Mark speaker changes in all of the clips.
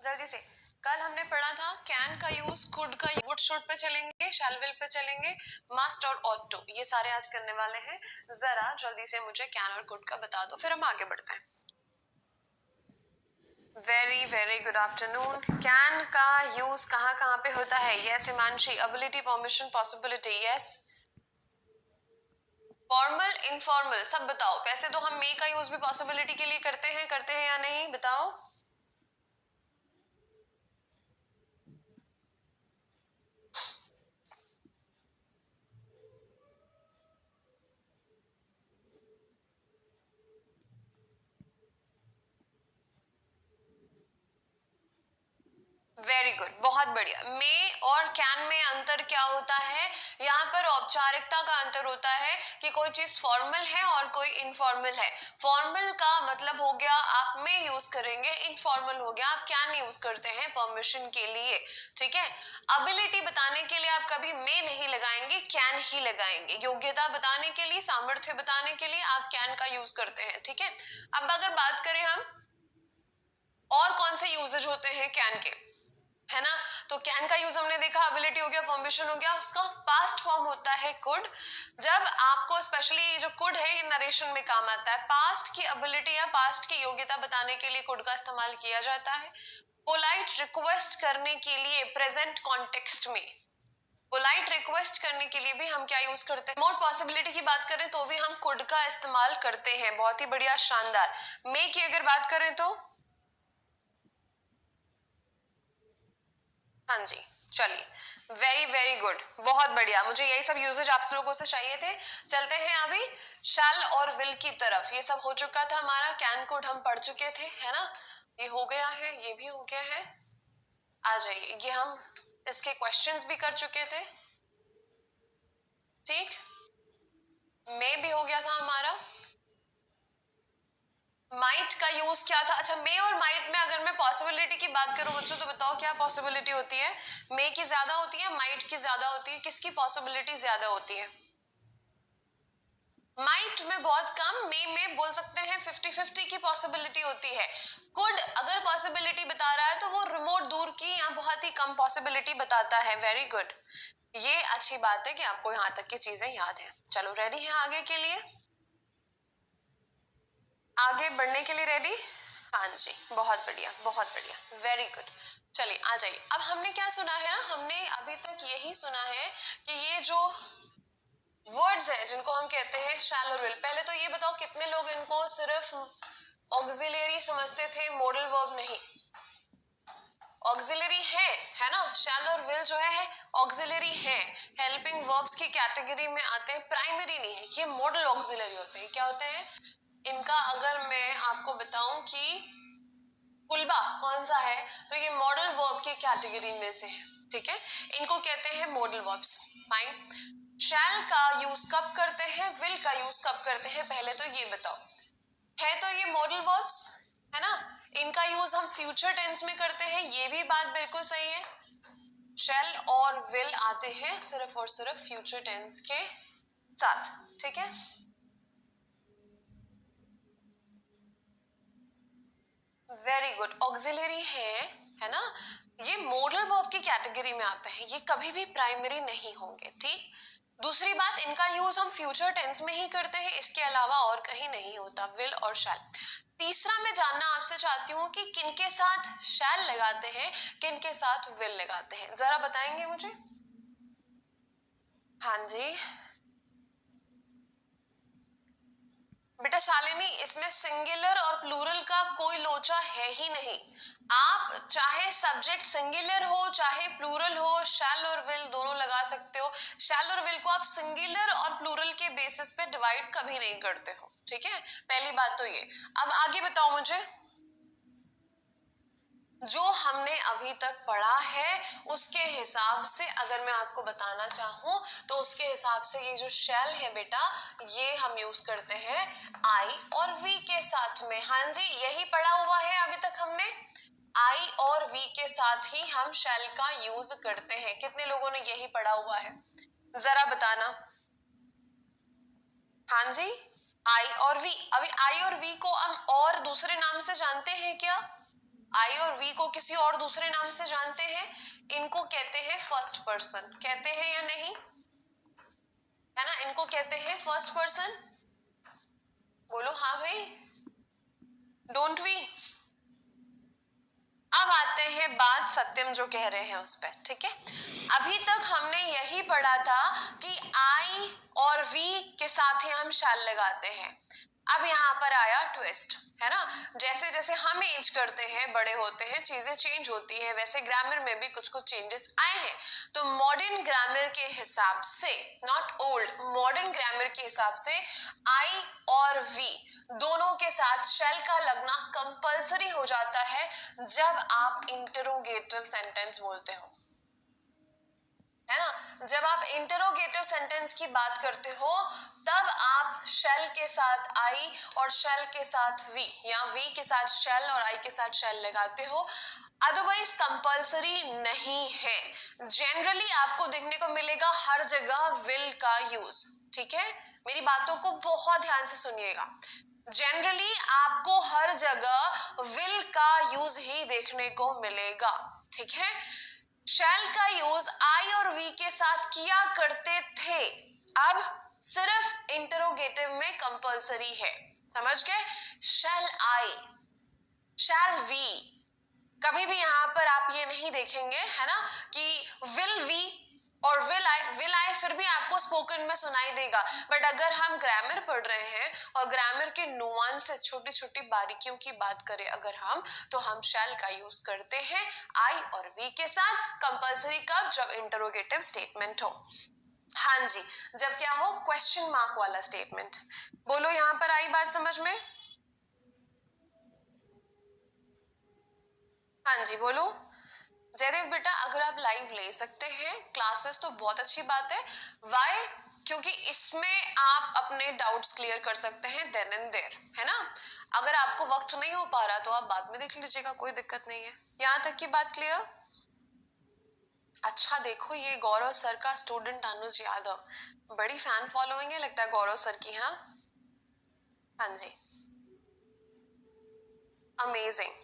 Speaker 1: जल्दी से। कल हमने पढ़ा था कैन का यूज, कुड का यूज, वुड शुड पे चलेंगे, शैल विल पे चलेंगे, मस्ट और ऑट टू, ये सारे आज करने वाले हैं। जरा जल्दी से मुझे कैन और कुड का बता दो, फिर हम आगे बढ़ते हैं। Very very good afternoon. Can का यूज कहाँ कहाँ पे होता है? Yes Himanshi. Ability, permission, possibility. Yes. Formal, informal, सब बताओ। वैसे तो हम मे का यूज भी पॉसिबिलिटी के लिए करते हैं या नहीं, बताओ। वेरी गुड, बहुत बढ़िया। मे और कैन में अंतर क्या होता है? यहाँ पर औपचारिकता का अंतर होता है कि कोई चीज फॉर्मल है और कोई इनफॉर्मल है। फॉर्मल का मतलब हो गया आप मे यूज करेंगे, इनफॉर्मल हो गया आप कैन यूज करते हैं परमिशन के लिए। ठीक है। एबिलिटी बताने के लिए आप कभी मे नहीं लगाएंगे, कैन ही लगाएंगे। योग्यता बताने के लिए, सामर्थ्य बताने के लिए आप कैन का यूज करते हैं। ठीक है। अब अगर बात करें हम और कौन से यूजेज होते हैं कैन के, है ना, तो कैन का यूज हमने देखा, एबिलिटी हो गया, परमिशन हो गया। उसका पास्ट फॉर्म होता है कुड। जब आपको स्पेशली ये जो कुड है ये नरेशन में काम आता है। पास्ट की एबिलिटी या पास्ट की योग्यता बताने के लिए कुड का इस्तेमाल किया जाता है। पोलाइट रिक्वेस्ट करने के लिए प्रेजेंट कॉन्टेक्स्ट में, पोलाइट रिक्वेस्ट करने के लिए भी हम क्या यूज करते हैं? मोर पॉसिबिलिटी की बात करें तो भी हम कुड का इस्तेमाल करते हैं। बहुत ही बढ़िया, शानदार। मे की अगर बात करें तो हाँ जी, चलिए, वेरी वेरी गुड, बहुत बढ़िया। मुझे यही सब यूजेज आप लोगों से चाहिए थे। चलते हैं अभी शैल और विल की तरफ। ये सब हो चुका था हमारा, कैन कोड हम पढ़ चुके थे, है ना। ये हो गया है, ये भी हो गया है। आ जाइए, ये हम इसके क्वेश्चंस भी कर चुके थे। ठीक, मे भी हो गया था हमारा। माइट का यूज क्या था? अच्छा, मे और माइट में अगर मैं पॉसिबिलिटी की बात करूं बच्चों, तो बताओ क्या पॉसिबिलिटी होती है? मे की ज्यादा होती है, माइट की ज्यादा होती है? किसकी पॉसिबिलिटी ज्यादा होती है? माइट में बहुत कम, मे में बोल सकते हैं 50-50 की पॉसिबिलिटी होती है। कुड अगर पॉसिबिलिटी बता रहा है तो वो रिमोट, दूर की या बहुत ही कम पॉसिबिलिटी बताता है। वेरी गुड, ये अच्छी बात है कि आपको यहां तक की चीजें याद है। चलो, रेडी है आगे के लिए? आगे बढ़ने के लिए रेडी? हाँ जी, बहुत बढ़िया, बहुत बढ़िया, वेरी गुड। चलिए आ जाइए। अब हमने क्या सुना है ना, हमने अभी तक यही सुना है कि ये जो वर्ड्स हैं जिनको हम कहते हैं शैल और विल, पहले तो ये बताओ कितने लोग इनको सिर्फ ऑक्सिलरी समझते थे, मॉडल वर्ब नहीं? ऑक्सिलरी है ना। शैल और विल जो है ऑक्सिलरी है, हेल्पिंग वर्ब्स की कैटेगरी में आते हैं, प्राइमरी नहीं है। ये मॉडल ऑक्सिलरी होते हैं। क्या होते हैं इनका? अगर मैं आपको बताऊं कि पुलबा कौन सा है, तो ये मॉडल वर्ब की कैटेगरी में से है। ठीक है, इनको कहते हैं मॉडल वर्ब्स। फाइन। शैल का यूज कब करते हैं, विल का यूज कब करते हैं, पहले तो ये बताओ। है तो ये मॉडल वर्ब्स, है ना। इनका यूज हम फ्यूचर टेंस में करते हैं, ये भी बात बिल्कुल सही है। शैल और विल आते हैं सिर्फ और सिर्फ फ्यूचर टेंस के साथ। ठीक है, वेरी गुड। ऑक्सिलरी है ना, ये मॉडल वर्ब की कैटेगरी में आते हैं, ये कभी भी प्राइमरी नहीं होंगे। ठीक, दूसरी बात, इनका यूज हम फ्यूचर टेंस में ही करते हैं, इसके अलावा और कहीं नहीं होता, विल और शैल। तीसरा मैं जानना आपसे चाहती हूँ कि किनके साथ शैल लगाते हैं, किनके साथ विल लगाते हैं, जरा बताएंगे मुझे? हाँ जी बेटा शालिनी, इसमें सिंगुलर और प्लूरल का कोई लोचा है ही नहीं। आप चाहे सब्जेक्ट सिंगुलर हो चाहे प्लूरल हो, शैल और विल दोनों लगा सकते हो। शैल और विल को आप सिंगुलर और प्लूरल के बेसिस पे डिवाइड कभी नहीं करते हो। ठीक है, पहली बात तो ये। अब आगे बताओ मुझे, जो हमने अभी तक पढ़ा है उसके हिसाब से अगर मैं आपको बताना चाहूं, तो उसके हिसाब से ये जो शैल है बेटा, ये हम यूज करते हैं आई और वी के साथ में। हाँ जी, यही पढ़ा हुआ है अभी तक हमने। आई और वी के साथ ही हम शैल का यूज करते हैं। कितने लोगों ने यही पढ़ा हुआ है, जरा बताना। हाँ जी, आई और वी। अभी आई और वी को हम और दूसरे नाम से जानते हैं क्या? आई और वी को किसी और दूसरे नाम से जानते हैं, इनको कहते हैं फर्स्ट पर्सन, कहते हैं या नहीं, है ना, इनको कहते हैं फर्स्ट पर्सन। बोलो हाँ भाई, डोंट वी। अब आते हैं बात सत्यम जो कह रहे हैं उस पर, ठीक है। अभी तक हमने यही पढ़ा था कि आई और वी के साथ ही हम शैल लगाते हैं। अब यहाँ पर आया ट्विस्ट, है ना। जैसे जैसे हम एज करते हैं, बड़े होते हैं, चीजें चेंज होती हैं, वैसे ग्रामर में भी कुछ कुछ चेंजेस आए हैं। तो मॉडर्न ग्रामर के हिसाब से, नॉट ओल्ड, मॉडर्न ग्रामर के हिसाब से आई और वी दोनों के साथ शैल का लगना कंपलसरी हो जाता है जब आप इंटरोगेटिव सेंटेंस बोलते हो, है ना। जब आप इंटरोगेटिव सेंटेंस की बात करते हो तब आप शैल के साथ आई और शैल के साथ वी, या वी के साथ शैल और आई के साथ शैल लगाते हो, अदरवाइज कंपलसरी नहीं है। जनरली आपको देखने को मिलेगा हर जगह विल का यूज, ठीक है। मेरी बातों को बहुत ध्यान से सुनिएगा। जनरली आपको हर जगह विल का यूज ही देखने को मिलेगा, ठीक है। शैल का यूज आई और वी के साथ किया करते थे, अब सिर्फ इंटरोगेटिव में कंपलसरी है, समझ गए। शैल आई, शैल वी, कभी भी यहां पर आप ये नहीं देखेंगे, है ना, कि विल वी और विल आई फिर भी आपको स्पोकन में सुनाई देगा। बट अगर हम ग्रामर पढ़ रहे हैं और ग्रामर के नुआंसेस, छोटी छोटी बारीकियों की बात करें अगर हम, तो हम शैल का यूज करते हैं आई और वी के साथ। कंपलसरी कब? जब इंटरोगेटिव स्टेटमेंट हो, हाँ जी, जब क्या हो, क्वेश्चन मार्क वाला स्टेटमेंट। बोलो यहां पर आई बात समझ में? हाँ जी बोलो। जयदेव बेटा अगर आप लाइव ले सकते हैं क्लासेस तो बहुत अच्छी बात है। वाई? क्योंकि इसमें आप अपने डाउट्स क्लियर कर सकते हैं देन एंड देयर, है ना। अगर आपको वक्त नहीं हो पा रहा तो आप बाद में देख लीजिएगा, कोई दिक्कत नहीं है। यहाँ तक की बात क्लियर? अच्छा देखो, ये गौरव सर का स्टूडेंट अनुज यादव, बड़ी फैन फॉलोइंग है लगता है गौरव सर की। हाँ हाँ जी, अमेजिंग।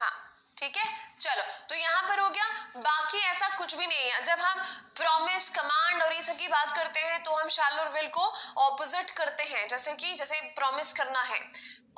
Speaker 1: हाँ ठीक है, चलो तो यहाँ पर हो गया। बाकी ऐसा कुछ भी नहीं है। जब हम प्रॉमिस, कमांड और ये सब की बात करते हैं तो हम शैल और विल को ऑपोजिट करते हैं। जैसे कि जैसे प्रॉमिस करना है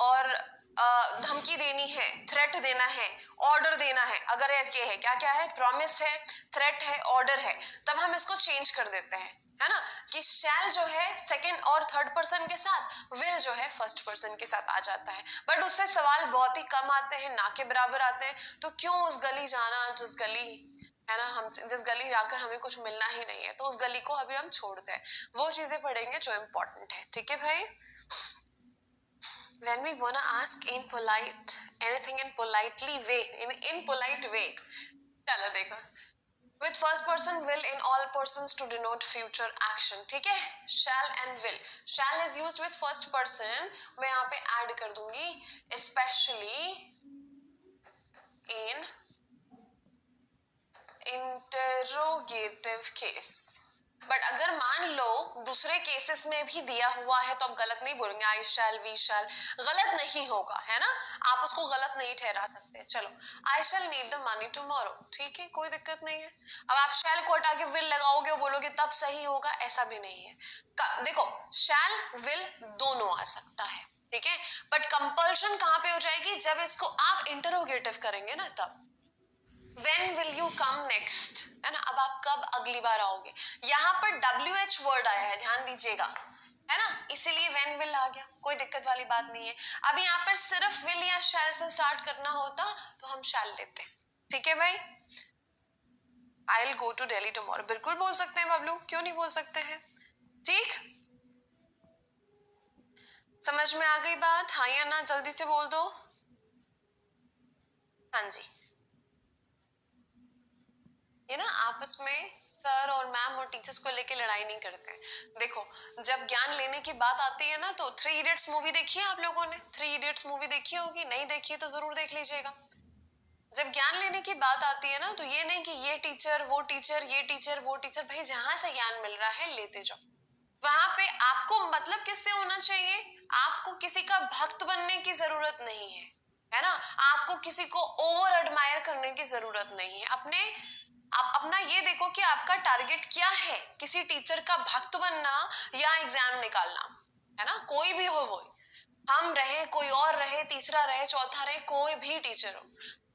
Speaker 1: और धमकी देनी है, थ्रेट देना है, ऑर्डर देना है। अगर ये है, क्या क्या है, प्रॉमिस है, थ्रेट है, ऑर्डर है, तब हम इसको चेंज कर देते हैं, है ना, कि शैल जो है सेकंड और थर्ड पर्सन के साथ, विल जो है फर्स्ट पर्सन के साथ आ जाता है। बट उससे सवाल बहुत ही कम आते हैं, ना के बराबर आते हैं। तो क्यों उस गली जाना जिस गली, है ना, हमसे जिस गली जाकर हमें कुछ मिलना ही नहीं है, तो उस गली को अभी हम छोड़ते हैं। वो चीजें पढ़ेंगे जो इम्पोर्टेंट है, ठीक है भाई। When we wanna ask in polite anything in politely way, in polite way, चलो देखो, with first person will in all persons to denote future action, ठीक है। shall and will, shall is used with first person, मैं यहाँ पे add कर दूंगी especially in interrogative case। But अगर मान लो दूसरे केसेस में भी दिया हुआ है तो आप गलत नहीं बोलेंगे, आई शैल, वी शैल, गलत नहीं होगा, है ना, आप उसको गलत नहीं ठहरा सकते। चलो, आई शैल नीड द मनी टुमारो, ठीक है, कोई दिक्कत नहीं है। अब आप शैल को हटा के विल लगाओगे, बोलोगे तब सही होगा, ऐसा भी नहीं है। देखो, शैल विल दोनों आ सकता है, ठीक है, बट कंपल्शन कहां पे हो जाएगी? जब इसको आप इंटरोगेटिव करेंगे ना, तब। When will you come next, है ना, अब आप कब अगली बार आओगे। यहाँ पर WH वर्ड आया है, ध्यान दीजिएगा, है ना, इसीलिए when will आ गया, कोई दिक्कत वाली बात नहीं है। अब यहाँ पर सिर्फ will या shall से स्टार्ट करना होता तो हम shall लेते हैं, ठीक है भाई। I'll go to Delhi tomorrow, बिल्कुल बोल सकते हैं बबलू, क्यों नहीं बोल सकते हैं, ठीक। समझ में आ गई बात? हाँ या ना, जल्दी से बोल दो। हाँ जी, ये ना आपस में सर और मैम और टीचर्स को लेके लड़ाई नहीं करते हैं। देखो, जब ज्ञान लेने की बात आती है ना, तो 3 इडियट्स मूवी देखी है आप लोगों ने? 3 इडियट्स मूवी देखी होगी, नहीं देखी है तो जरूर देख लीजिएगा। जब ज्ञान लेने की बात आती है ना, तो ये नहीं कि ये टीचर वो टीचर, ये टीचर वो टीचर, भाई जहां से ज्ञान मिल रहा है लेते जाओ। वहां पे आपको मतलब किससे होना चाहिए? आपको किसी का भक्त बनने की जरूरत नहीं है ना, आपको किसी को ओवर एडमायर करने की जरूरत नहीं है। आप अपना ये देखो कि आपका टारगेट क्या है, किसी टीचर का भक्त बनना या एग्जाम निकालना, है ना, कोई भी हो, वो हम रहे, कोई और रहे, तीसरा रहे, चौथा रहे, कोई भी टीचर हो,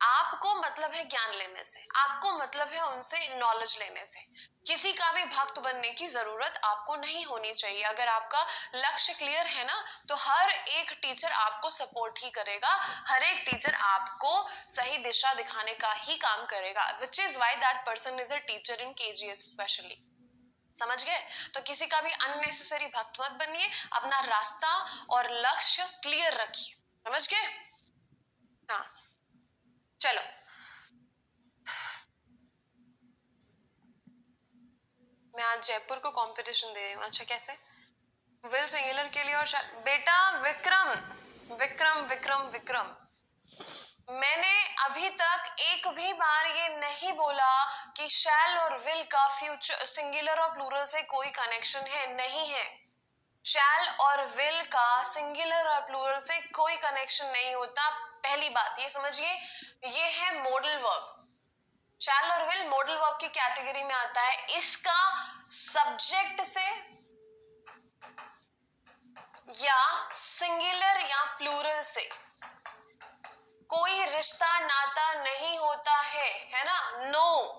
Speaker 1: आपको मतलब है ज्ञान लेने से, आपको मतलब है उनसे नॉलेज लेने से। किसी का भी भक्त बनने की जरूरत आपको नहीं होनी चाहिए। अगर आपका लक्ष्य क्लियर है ना, तो हर एक टीचर आपको सपोर्ट ही करेगा, हर एक टीचर आपको सही दिशा दिखाने का ही काम करेगा, which is why that person is a teacher in KGs specially. समझ गए? तो किसी का भी अननेसेसरी भक्त मत बनिए, अपना रास्ता और लक्ष्य क्लियर रखिए। समझ गए? हाँ, चलो मैं आज जयपुर को कंपटीशन दे रही हूँ। अच्छा, कैसे? विल सिंगुलर के लिए और बेटा विक्रम विक्रम विक्रम विक्रम, मैंने अभी तक एक भी बार ये नहीं बोला कि शैल और विल का फ्यूचर सिंगुलर और प्लूरल से कोई कनेक्शन है, नहीं है। शैल और विल का सिंगुलर और प्लूरल से कोई कनेक्शन नहीं होता। पहली बात ये समझिए, ये है मॉडल वर्ब। शैल और विल मॉडल वर्ब की कैटेगरी में आता है। इसका सब्जेक्ट से या सिंगुलर या प्लूरल से कोई रिश्ता नाता नहीं होता है ना, नो।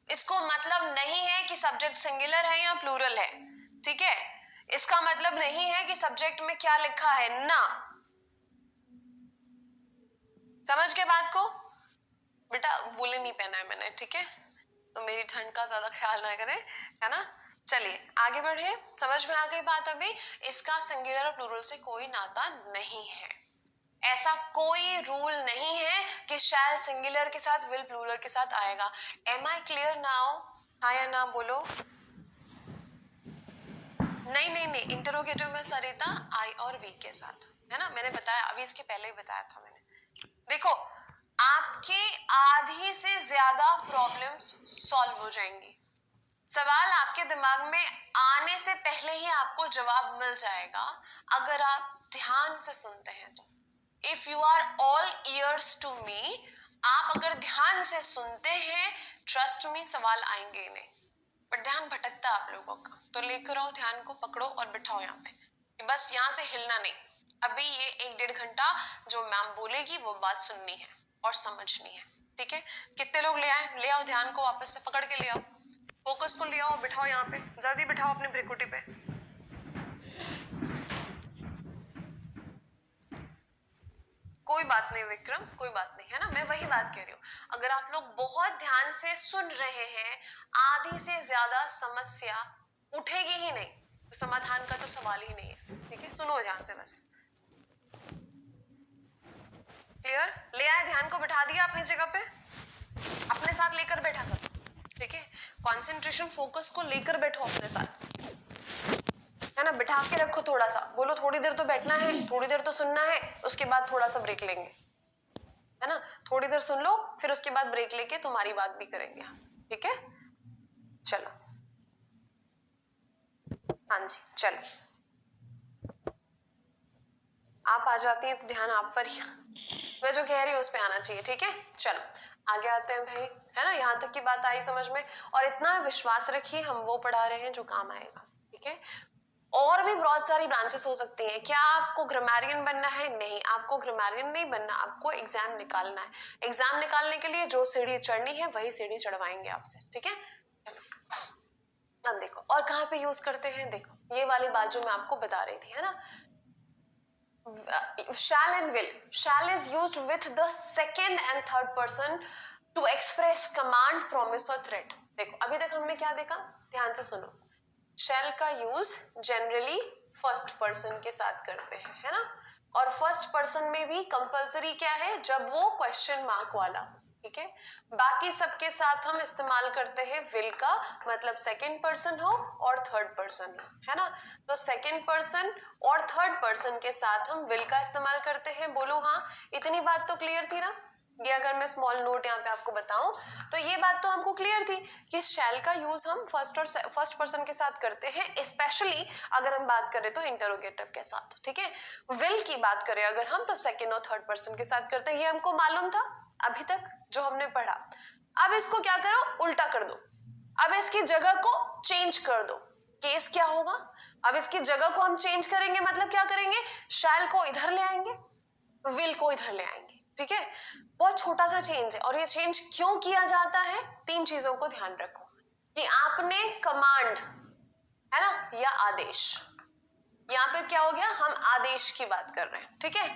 Speaker 1: इसको मतलब नहीं है कि सब्जेक्ट सिंगुलर है या प्लूरल है, ठीक है? इसका मतलब नहीं है कि सब्जेक्ट में क्या लिखा है ना। समझ गए बात को? बेटा वुलन नहीं पहना है मैंने, ठीक है, तो मेरी ठंड का ज्यादा ख्याल ना करें, है ना। चलिए आगे बढ़े, समझ में आ गई बात? अभी इसका सिंगुलर और प्लूरल से कोई नाता नहीं है, ऐसा कोई रूल नहीं है कि शैल सिंगुलर के साथ विल प्लूरल के साथ आएगा। Am I clear now? हाँ या ना बोलो। नहीं नहीं नहीं, इंटरोगेटिव में सरिता आई और वी के साथ, है ना, मैंने बताया अभी, इसके पहले ही बताया था मैंने। देखो आपकी आधी से ज्यादा प्रॉब्लम्स सॉल्व हो जाएंगी, सवाल आपके दिमाग में आने से पहले ही आपको जवाब मिल जाएगा अगर आप ध्यान से सुनते हैं तो। If you are all ears to me, आप अगर ध्यान से सुनते हैं, ट्रस्ट मी सवाल आएंगे ही नहीं। बट ध्यान भटकता है आप लोगों का, तो लेकर आओ ध्यान को, पकड़ो और बिठाओ यहाँ पे, बस यहाँ से हिलना नहीं। अभी ये 1-1.5 घंटा जो मैम बोलेगी वो बात सुननी है और समझनी है, ठीक है? कितने लोग ले आए? ले आओ ध्यान को, वापस से पकड़ के ले आओ, फोकस को ले आओ, बिठाओ यहाँ पे, जल्दी बिठाओ अपनी भ्रिकुटी पे। कोई बात नहीं विक्रम, कोई बात नहीं, है ना, मैं वही बात कह रही हूँ। अगर आप लोग बहुत ध्यान से सुन रहे हैं, आधी से ज्यादा समस्या उठेगी ही नहीं, तो समाधान का तो सवाल ही नहीं है, ठीक है? सुनो ध्यान से बस। क्लियर? ले आए ध्यान को, बिठा दिया अपनी जगह पे, अपने साथ लेकर बैठा करो, ठीक है? कंसंट्रेशन फोकस को लेकर बैठो अपने साथ, है ना, बिठा के रखो थोड़ा सा, बोलो थोड़ी देर तो बैठना है, थोड़ी देर तो सुनना है, उसके बाद थोड़ा सा ब्रेक लेंगे, है ना, थोड़ी देर सुन लो, फिर उसके बाद ब्रेक लेके तुम्हारी बात भी करेंगे, ठीक है? चलो, हाँ जी, चलो आप आ जाती हैं तो ध्यान आप पर ही, मैं जो कह रही हूँ उस पे आना चाहिए, ठीक है? चलो आगे आते हैं भाई, है ना, यहाँ तक की बात आई समझ में? और इतना विश्वास रखिए हम वो पढ़ा रहे हैं जो काम आएगा, ठीक है? और भी बहुत सारी ब्रांचेस हो सकती हैं। क्या आपको ग्रामरियन बनना है? नहीं, आपको ग्रामरियन नहीं बनना, आपको एग्जाम निकालना है। एग्जाम निकालने के लिए जो सीढ़ी चढ़नी है वही सीढ़ी चढ़वाएंगे आपसे, ठीक है? अब देखो और कहाँ पे यूज करते हैं, देखो ये वाली बात जो मैं आपको बता रही थी, है ना, shall and will. Shall is used with the second and third person to express command, promise और threat. देखो अभी तक हमने क्या देखा, ध्यान से सुनो। shall का यूज जनरली फर्स्ट पर्सन के साथ करते हैं, है ना, और फर्स्ट पर्सन में भी कंपलसरी क्या है, जब वो क्वेश्चन मार्क वाला, ठीक है? बाकी सबके साथ हम इस्तेमाल करते हैं विल का, मतलब सेकंड पर्सन हो और थर्ड पर्सन हो, है ना, तो सेकंड पर्सन और थर्ड पर्सन के साथ हम विल का इस्तेमाल करते हैं। बोलो हाँ, इतनी बात तो क्लियर थी ना? ये अगर मैं स्मॉल नोट यहाँ पे आपको बताऊं तो ये बात तो हमको क्लियर थी कि शैल का यूज हम फर्स्ट पर्सन के साथ करते हैं, स्पेशली अगर हम बात करें तो इंटरोगेटिव के साथ, ठीक है। विल की बात करें अगर हम तो सेकेंड और थर्ड पर्सन के साथ करते हैं, ये हमको मालूम था अभी तक जो हमने पढ़ा। अब इसको क्या करो, उल्टा कर दो। अब इसकी जगह को चेंज कर दो। केस क्या होगा, अब इसकी जगह को हम चेंज करेंगे, मतलब क्या करेंगे, शैल को इधर ले आएंगे, विल को इधर ले आएंगे, ठीक है। बहुत छोटा सा चेंज है, और ये चेंज क्यों किया जाता है, 3 चीजों को ध्यान रखो कि आपने कमांड है ना या आदेश, यहां पर क्या हो गया, हम आदेश की बात कर रहे हैं, ठीक है।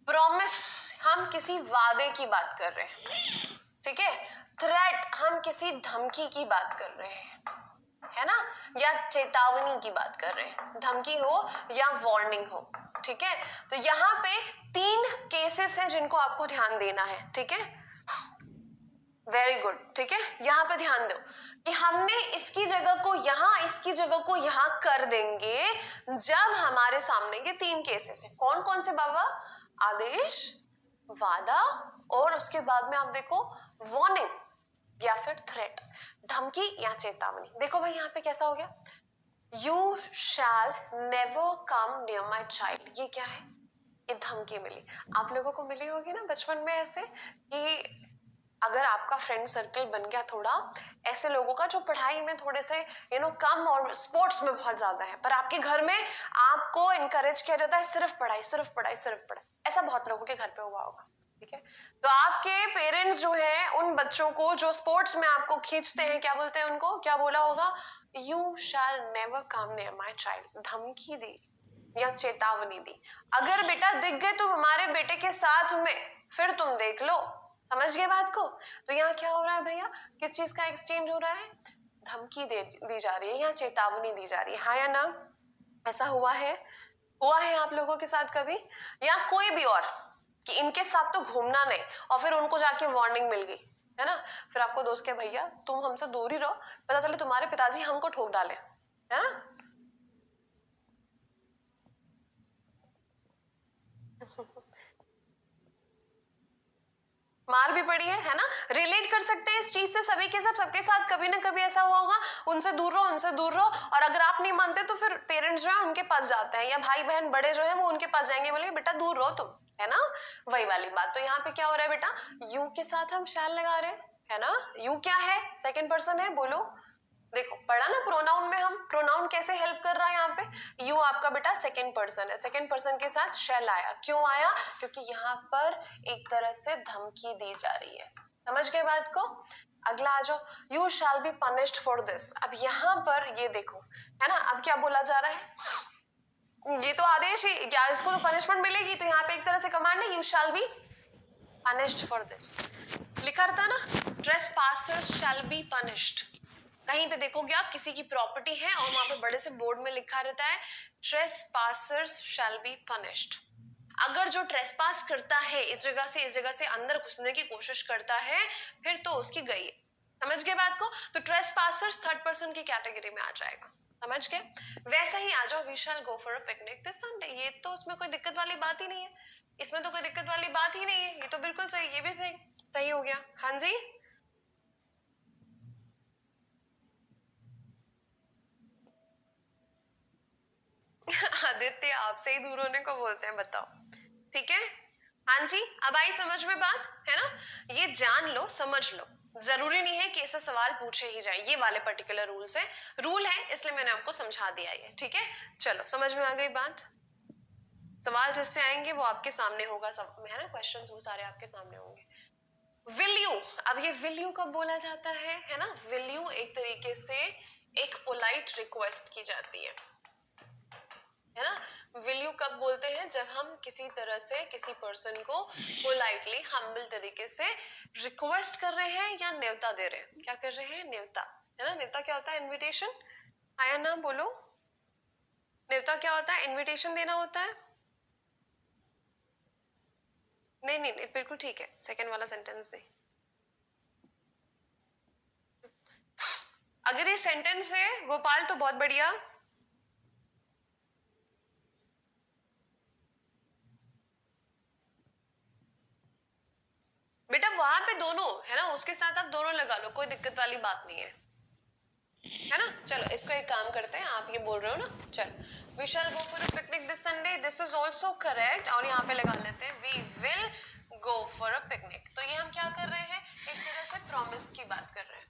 Speaker 1: प्रॉमिस हम किसी वादे की बात कर रहे हैं, ठीक है। थ्रेट हम किसी धमकी की बात कर रहे हैं, है ना, या चेतावनी की बात कर रहे हैं, धमकी हो या वार्निंग हो, ठीक है। तो यहाँ पे 3 केसेस हैं जिनको आपको ध्यान देना है, ठीक है। वेरी गुड, ठीक है। यहाँ पे ध्यान दो कि हमने इसकी जगह को यहाँ, इसकी जगह को यहाँ कर देंगे जब हमारे सामने ये 3 केसेस हैं। कौन कौन से बाबा, आदेश, वादा, और उसके बाद में आप देखो वार्निंग या फिर थ्रेट, धमकी या चेतावनी। देखो भाई यहाँ पे कैसा हो गया, you shall never come near my child, ये क्या है, ये धमकी मिली। आप लोगों को मिली होगी ना बचपन में ऐसे कि अगर आपका फ्रेंड सर्कल बन गया थोड़ा ऐसे लोगों का जो पढ़ाई में थोड़े से कम और स्पोर्ट्स में बहुत ज्यादा है, पर आपके घर में आपको इनकरेज किया जाता है सिर्फ पढ़ाई सिर्फ पढ़ाई सिर्फ पढ़ाई, ऐसा बहुत लोगों के घर पे हुआ होगा, ठीक है। तो आपके पेरेंट्स जो है उन बच्चों को जो स्पोर्ट्स में आपको खींचते हैं, क्या बोलते हैं उनको, क्या बोला होगा, you shall never come near my child, धमकी दी या चेतावनी दी। अगर बेटा दिख गए तुम हमारे बेटे के साथ में, फिर तुम देख लो, समझ गए बात को। तो यहाँ क्या हो रहा है भैया, किस चीज का एक्सचेंज हो रहा है, धमकी दी जा रही है या चेतावनी दी जा रही है, हाँ या ना। ऐसा हुआ है आप लोगों के साथ कभी, या कोई भी और, कि इनके साथ तो घूमना नहीं, और फिर उनको जाके वार्निंग मिल गई, है ना, फिर आपको दोस्त के भैया तुम हमसे दूर ही रहो, पता चले तुम्हारे पिताजी हमको ठोक डाले, है ना। मार भी पड़ी है ना, रिलेट कर सकते हैं इस चीज से सभी के सब, सबके साथ कभी ना कभी ऐसा हुआ होगा, उनसे दूर रहो उनसे दूर रहो, और अगर आप नहीं मानते तो फिर पेरेंट्स जो है उनके पास जाते हैं, या भाई बहन बड़े जो है वो उनके पास जाएंगे, बोले बेटा दूर रहो तुम, है ना, वही वाली बात। तो यहाँ पे क्या हो रहा है बेटा, यू के साथ हम शैल लगा रहे हैं, है ना, यू क्या है, सेकेंड पर्सन है, बोलो, देखो पढ़ा ना प्रोनाउन में, हम प्रोनाउन कैसे हेल्प कर रहा है यहाँ पे, यू आपका बेटा सेकंड पर्सन है, सेकंड पर्सन के साथ शैल आया, क्यों आया, क्योंकि यहाँ पर एक तरह से धमकी दी जा रही है, समझ गए बात को। अगला आ जाओ, you shall be punished for this. अब यहाँ पर ये देखो, है ना, अब क्या बोला जा रहा है, ये तो आदेश ही, क्या इसको तो पनिशमेंट मिलेगी, तो यहाँ पे एक तरह से कमांड है, you shall be punished for this, लिखा रहता ना, ट्रेसपासर्स शैल बी पनिश्ड। कहीं पे देखोगे आप किसी की प्रॉपर्टी है और वहां पे बड़े से बोर्ड में लिखा रहता है ट्रेसपासर्स शैल बी पनिश्ड। अगर जो ट्रेसपास करता है इस जगह से अंदर घुसने की कोशिश करता है, फिर तो उसकी गई है, समझ गए बात को। तो ट्रेसपासर्स थर्ड पर्सन की कैटेगरी में आ जाएगा, समझ गए। वैसे ही आ जाओ, we shall go for a picnic this Sunday, ये तो उसमें कोई दिक्कत वाली बात ही नहीं है, इसमें तो कोई दिक्कत वाली बात ही नहीं है, ये तो बिल्कुल सही, ये भी सही हो गया, हाँ जी। आदित्य आपसे ही दूर होने को बोलते हैं, बताओ, ठीक है, हाँ जी। अब आई समझ में बात, है ना, ये जान लो समझ लो, जरूरी नहीं है कि ऐसा सवाल पूछे ही जाए, ये वाले पर्टिकुलर रूल है, इसलिए मैंने आपको समझा दिया ये, ठीक है। चलो समझ में आ गई बात, सवाल जिससे आएंगे वो आपके सामने होगा, सब है ना, क्वेश्चंस वो सारे आपके सामने होंगे। विल यू, अब ये विल यू कब बोला जाता है ना, विल यू एक तरीके से एक पोलाइट रिक्वेस्ट की जाती है ना। विल यू कब बोलते हैं, जब हम किसी तरह से किसी पर्सन को पोलाइटली हम्बल तरीके से रिक्वेस्ट कर रहे हैं या न्योता दे रहे हैं, क्या कर रहे हैं, न्योता, है ना। न्योता क्या होता है, इनविटेशन, आया ना, बोलो, न्योता क्या होता है, इनविटेशन देना होता है। नहीं नहीं नहीं, बिल्कुल ठीक है, सेकंड वाला सेंटेंस भी, अगर ये सेंटेंस है गोपाल तो बहुत बढ़िया, बेटा वहां पे दोनों है ना, उसके साथ आप दोनों लगा लो, कोई दिक्कत वाली बात नहीं है ना। चलो इसको एक काम करते हैं, आप ये बोल रहे हो ना, चलो we shall go for a picnic this Sunday, this is also correct, और यहाँ पे लगा लेते हैं we will go for a picnic. तो ये हम क्या कर रहे हैं, एक तरह से प्रॉमिस की बात कर रहे हैं,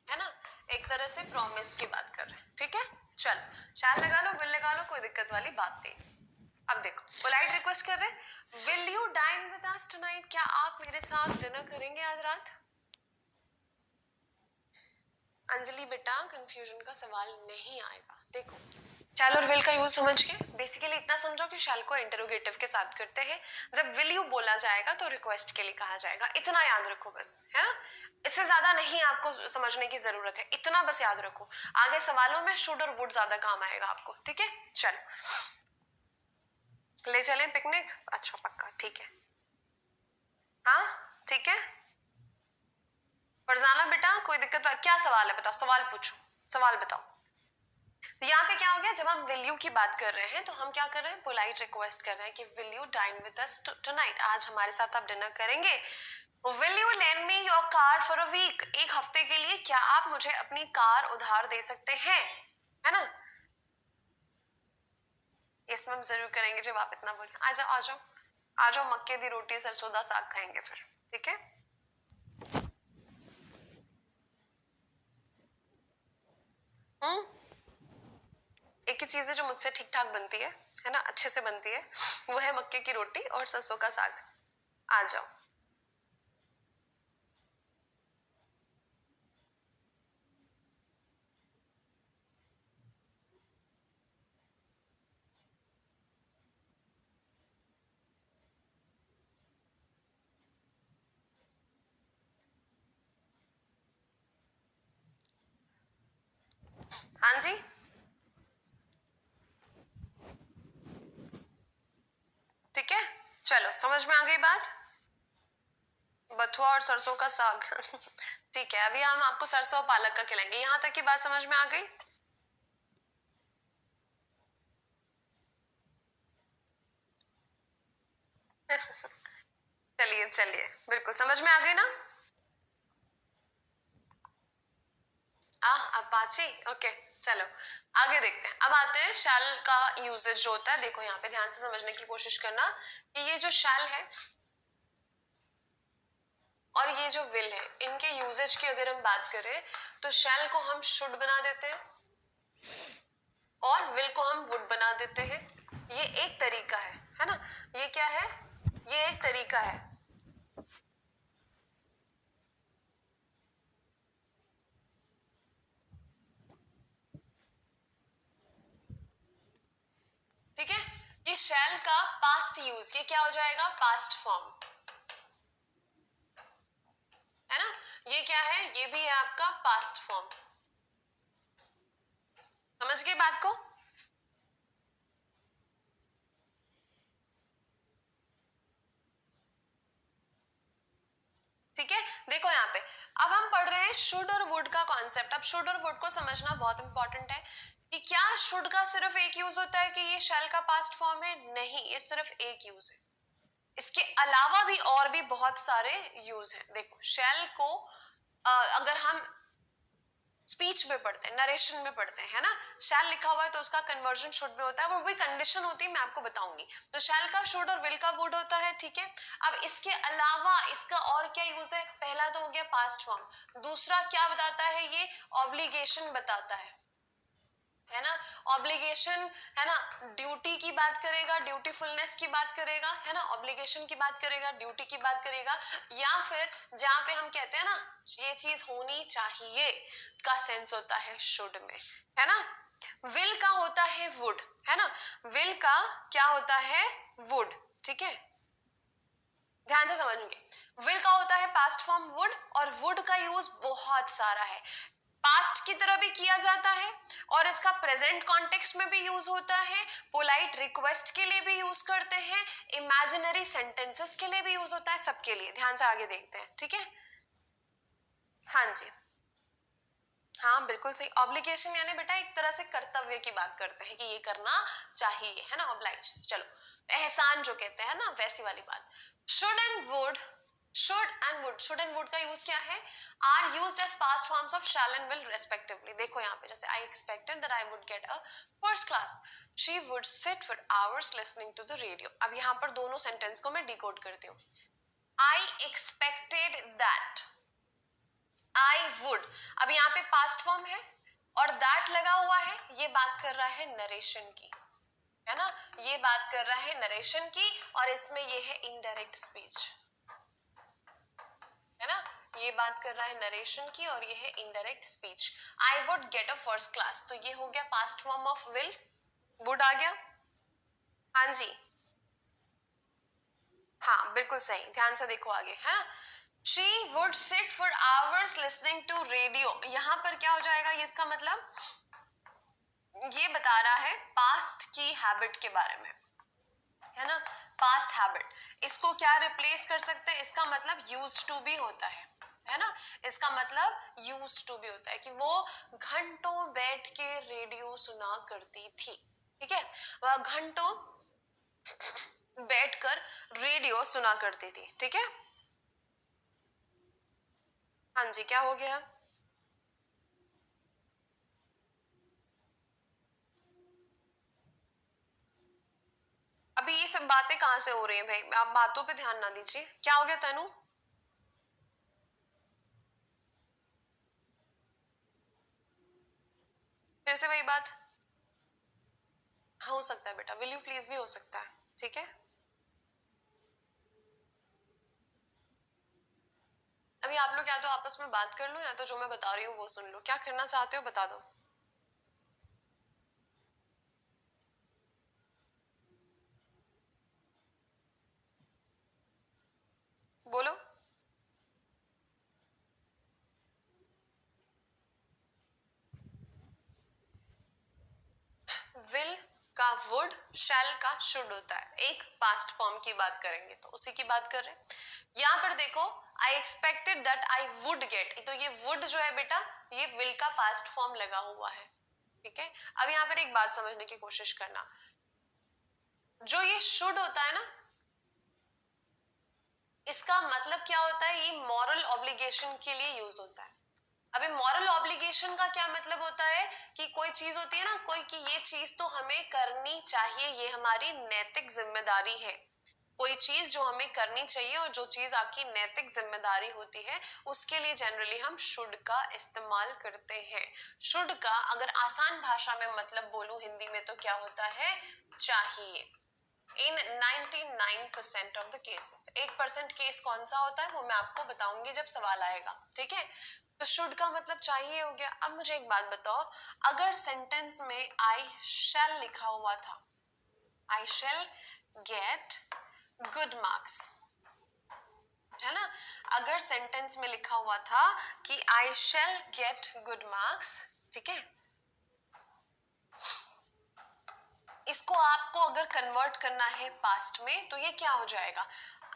Speaker 1: है ना, एक तरह से प्रॉमिस की बात कर रहे हैं, ठीक है। चलो शैल लगा लो, विल लगा लो, कोई दिक्कत वाली बात नहीं। अब देखो पोलाइट रिक्वेस्ट कर रहे हैं, will you dine with us tonight, क्या आप मेरे साथ डिनर करेंगे आज रात। अंजलि बेटा कंफ्यूजन का सवाल नहीं आएगा। देखो शैल और विल का यूज समझ के बेसिकली इतना समझो कि शैल को इंटरोगेटिव के साथ करते हैं, जब विल यू बोला जाएगा तो रिक्वेस्ट के लिए कहा जाएगा, इतना याद रखो बस, है ना, इससे ज्यादा नहीं आपको समझने की जरूरत है, इतना बस याद रखो, आगे सवालों में शुड और वुड ज्यादा काम आएगा आपको, ठीक है। चलो ले चलें पिकनिक, अच्छा पक्का, ठीक है, हाँ ठीक है। फरजाना बेटा कोई दिक्कत, क्या सवाल है बताओ, सवाल पूछो, सवाल बताओ। तो यहाँ पे क्या हो गया, जब हम विल यू की बात कर रहे हैं तो हम क्या कर रहे हैं, पोलाइट रिक्वेस्ट कर रहे हैं कि will you dine with us tonight, आज हमारे साथ आप डिनर करेंगे। Will you lend me your car for a week, एक हफ्ते के लिए क्या आप मुझे अपनी कार उधार दे सकते हैं, है ना। यस मैम जरूर करेंगे जब आप इतना बोले, आ जाओ आ जाओ आ जाओ, मक्के दी रोटी सरसों दा साग खाएंगे फिर, ठीक है। एक ही चीज है जो मुझसे ठीक ठाक बनती है ना, अच्छे से बनती है, वो है मक्के की रोटी और सरसों का साग। आ जाओ। हाँ जी ठीक है, चलो समझ में आ गई बात, बथुआ और सरसों का साग ठीक है, अभी हम आपको सरसों और पालक का खिलाएंगे, यहां तक की बात समझ में आ गई। चलिए चलिए बिल्कुल समझ में आ गई ना। अपाची ओके, चलो आगे देखते हैं। अब आते हैं शैल का यूजेज जो होता है, देखो यहाँ पे ध्यान से समझने की कोशिश करना कि ये जो शैल है और ये जो विल है, इनके यूजेज की अगर हम बात करें तो शैल को हम शुड बना देते हैं और विल को हम वुड बना देते हैं, ये एक तरीका है ना, ये क्या है, ये एक तरीका है। ठीक है, ये शैल का पास्ट यूज, ये क्या हो जाएगा, पास्ट फॉर्म, है ना, ये क्या है, ये भी है आपका पास्ट फॉर्म, समझ गए बात को। ठीक है, देखो यहाँ पे अब हम पढ़ रहे हैं शुड और वुड का कॉन्सेप्ट। अब शुड और वुड को समझना बहुत इंपॉर्टेंट है कि क्या शुड का सिर्फ एक यूज होता है कि ये शैल का पास्ट फॉर्म है, नहीं, ये सिर्फ एक यूज है, इसके अलावा भी और भी बहुत सारे यूज हैं। देखो शैल को अगर हम स्पीच में पढ़ते हैं, नरेशन में पढ़ते हैं, है ना, शैल लिखा हुआ है तो उसका कन्वर्जन शुड में होता है, वो भी कंडीशन होती है, मैं आपको बताऊंगी। तो शैल का शुड और विल का वुड होता है, ठीक है। अब इसके अलावा इसका और क्या यूज है, पहला तो हो गया पास्ट फॉर्म, दूसरा क्या बताता है, ये ऑब्लिगेशन बताता है ना, ऑब्लिगेशन, है ना, ड्यूटी की बात करेगा, ड्यूटीफुलनेस की बात करेगा, है ना, ऑब्लिगेशन की बात करेगा, ड्यूटी की बात करेगा, या फिर जहां पे हम कहते हैं ना ये चीज होनी चाहिए का सेंस होता है शुड में, है ना। विल का होता है वुड, है ना, विल का क्या होता है, वुड, ठीक है, ध्यान से समझेंगे। विल का होता है पास्ट फॉर्म वुड, और वुड का यूज बहुत सारा है, पास्ट की तरह भी किया जाता है और इसका प्रेजेंट कॉन्टेक्स्ट में भी यूज होता है, पोलाइट रिक्वेस्ट के लिए भी यूज करते हैं, इमेजिनरी सेंटेंसेस के लिए भी यूज होता है, सबके लिए। ध्यान से आगे देखते हैं, ठीक है। हाँ जी, हाँ बिल्कुल सही, ऑब्लिगेशन यानी बेटा एक तरह से कर्तव्य की बात करते हैं कि ये करना चाहिए, है ना, ऑब्लाइज, चलो एहसान जो कहते हैं ना, वैसी वाली बात। Should and would should and would, should and would का यूज क्या है, are used as past forms of shall and will respectively. देखो यहाँ पे जैसे I expected that I would get a first class, she would sit for hours listening to the radio. अब यहाँ पर दोनों सेंटेंस को मैं डिकोड करती हूँ. I expected that, I would, अब यहाँ पे past form है और that लगा हुआ है, ये बात कर रहा है नरेशन की, है ना, ये बात कर रहा है नरेशन की, और इसमें ये है इनडायरेक्ट स्पीच, है ना, ये बात कर रहा है नरेशन की और ये है indirect speech. I would get a first class, तो ये हो गया past form of will, would आ गया. हाँ जी, हाँ बिल्कुल सही, ध्यान से देखो आगे, है ना. She would sit for hours listening to radio. यहाँ पर क्या हो जाएगा, ये इसका मतलब ये बता रहा है पास्ट की हैबिट के बारे में, है ना, पास्ट हैबिट. इसको क्या रिप्लेस कर सकते हैं, इसका मतलब यूज्ड टू भी होता है ना, इसका मतलब यूज्ड टू भी होता है कि वो घंटों बैठ के रेडियो सुना करती थी. ठीक है, वह घंटों बैठकर रेडियो सुना करती थी. ठीक है, हाँ जी, क्या हो गया, अभी ये सब बातें कहां से हो रही है भाई, आप बातों पे ध्यान ना दीजिए. क्या हो गया तनु, फिर से वही बात. हो सकता है बेटा, विल यू प्लीज भी हो सकता है. ठीक है, अभी आप लोग या तो आपस में बात कर लो या तो जो मैं बता रही हूँ वो सुन लो. क्या करना चाहते हो बता दो. बोलो. विल का वुड, शैल का शुड होता है. एक पास्ट फॉर्म की बात करेंगे तो उसी की बात कर रहे हैं. यहां पर देखो, I expected that I would gate, तो ये वुड जो है बेटा ये विल का पास्ट फॉर्म लगा हुआ है. ठीक है, अब यहां पर एक बात समझने की कोशिश करना, जो ये शुड होता है ना, इसका मतलब क्या होता है, ये मॉरल ऑब्लिगेशन के लिए यूज होता है. अभी मॉरल ऑब्लिगेशन का क्या मतलब होता है कि कोई चीज होती है ना, कोई कि ये चीज तो हमें करनी चाहिए, ये हमारी नैतिक जिम्मेदारी है. कोई चीज जो हमें करनी चाहिए और जो चीज आपकी नैतिक जिम्मेदारी होती है, उसके लिए जनरली हम शुड का इस्तेमाल करते हैं. शुड का अगर आसान भाषा में मतलब बोलूं हिंदी में तो क्या होता है, चाहिए. इन 99% ऑफ द केसेस, 1% केस कौन सा होता है वो मैं आपको बताऊंगी जब सवाल आएगा. ठीक है, तो शुड का मतलब चाहिए हो गया. अब मुझे एक बात बताओ, अगर सेंटेंस में आई शैल लिखा हुआ था, आई शैल गेट गुड मार्क्स, है ना, अगर सेंटेंस में लिखा हुआ था कि आई शैल गेट गुड मार्क्स, ठीक है, इसको आपको अगर कन्वर्ट करना है पास्ट में तो ये क्या हो जाएगा,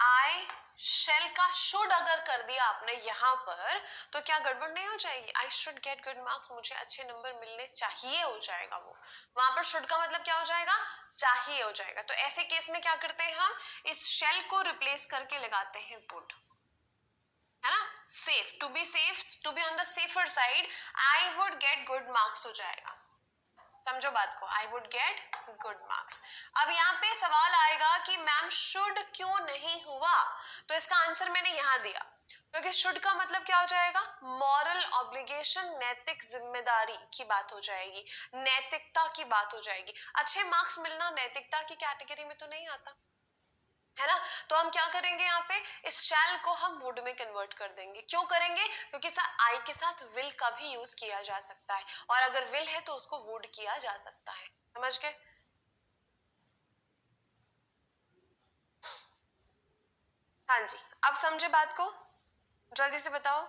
Speaker 1: आई शेल का शुड अगर कर दिया आपने यहां पर तो क्या गड़बड़ नहीं हो जाएगी, I should get good marks, मुझे अच्छे नंबर मिलने चाहिए हो जाएगा. वो वहां पर शुड का मतलब क्या हो जाएगा, चाहिए हो जाएगा. तो ऐसे केस में क्या करते हैं हम, इस शेल को रिप्लेस करके लगाते हैं वुड, है ना. Safe, to be safe, to be on the safer side, I would get good marks हो जाएगा. समझो बात को, I would get good marks. अब यहाँ पे सवाल आएगा कि मैम शुड क्यों नहीं हुआ, तो इसका आंसर मैंने यहाँ दिया, क्योंकि शुड का मतलब क्या हो जाएगा, मॉरल ऑब्लिगेशन, नैतिक जिम्मेदारी की बात हो जाएगी, नैतिकता की बात हो जाएगी. अच्छे मार्क्स मिलना नैतिकता की कैटेगरी में तो नहीं आता, है ना. तो हम क्या करेंगे, यहाँ पे इस शैल को हम वुड में कन्वर्ट कर देंगे. क्यों करेंगे, क्योंकि आई के साथ विल का भी यूज किया जा सकता है, और अगर विल है तो उसको वुड किया जा सकता है. समझ गए, हाँ जी. अब समझे बात को, जल्दी से बताओ,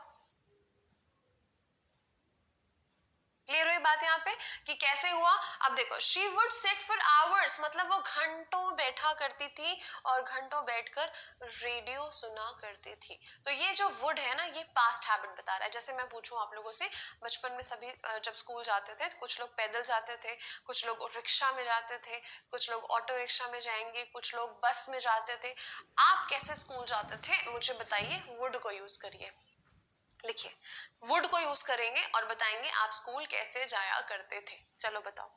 Speaker 1: क्लियर हुई बात यहाँ पे कि कैसे हुआ? अब देखो, she would sit for hours, मतलब वो घंटों बैठा करती थी और घंटों बैठकर रेडियो सुना करती थी। तो ये जो वुड है ना, ये पास्ट हैबिट बता रहा है। जैसे मैं पूछूं आप लोगों से, बचपन में सभी जब स्कूल जाते थे, कुछ लोग पैदल जाते थे, कुछ लोग रिक्शा में जाते थे, कुछ लोग ऑटो रिक्शा में जाएंगे, कुछ लोग बस में जाते थे। आप कैसे स्कूल जाते थे मुझे बताइए, वुड को यूज करिए। लिखिए, वुड को यूज करेंगे और बताएंगे आप स्कूल कैसे जाया करते थे। चलो बताओ,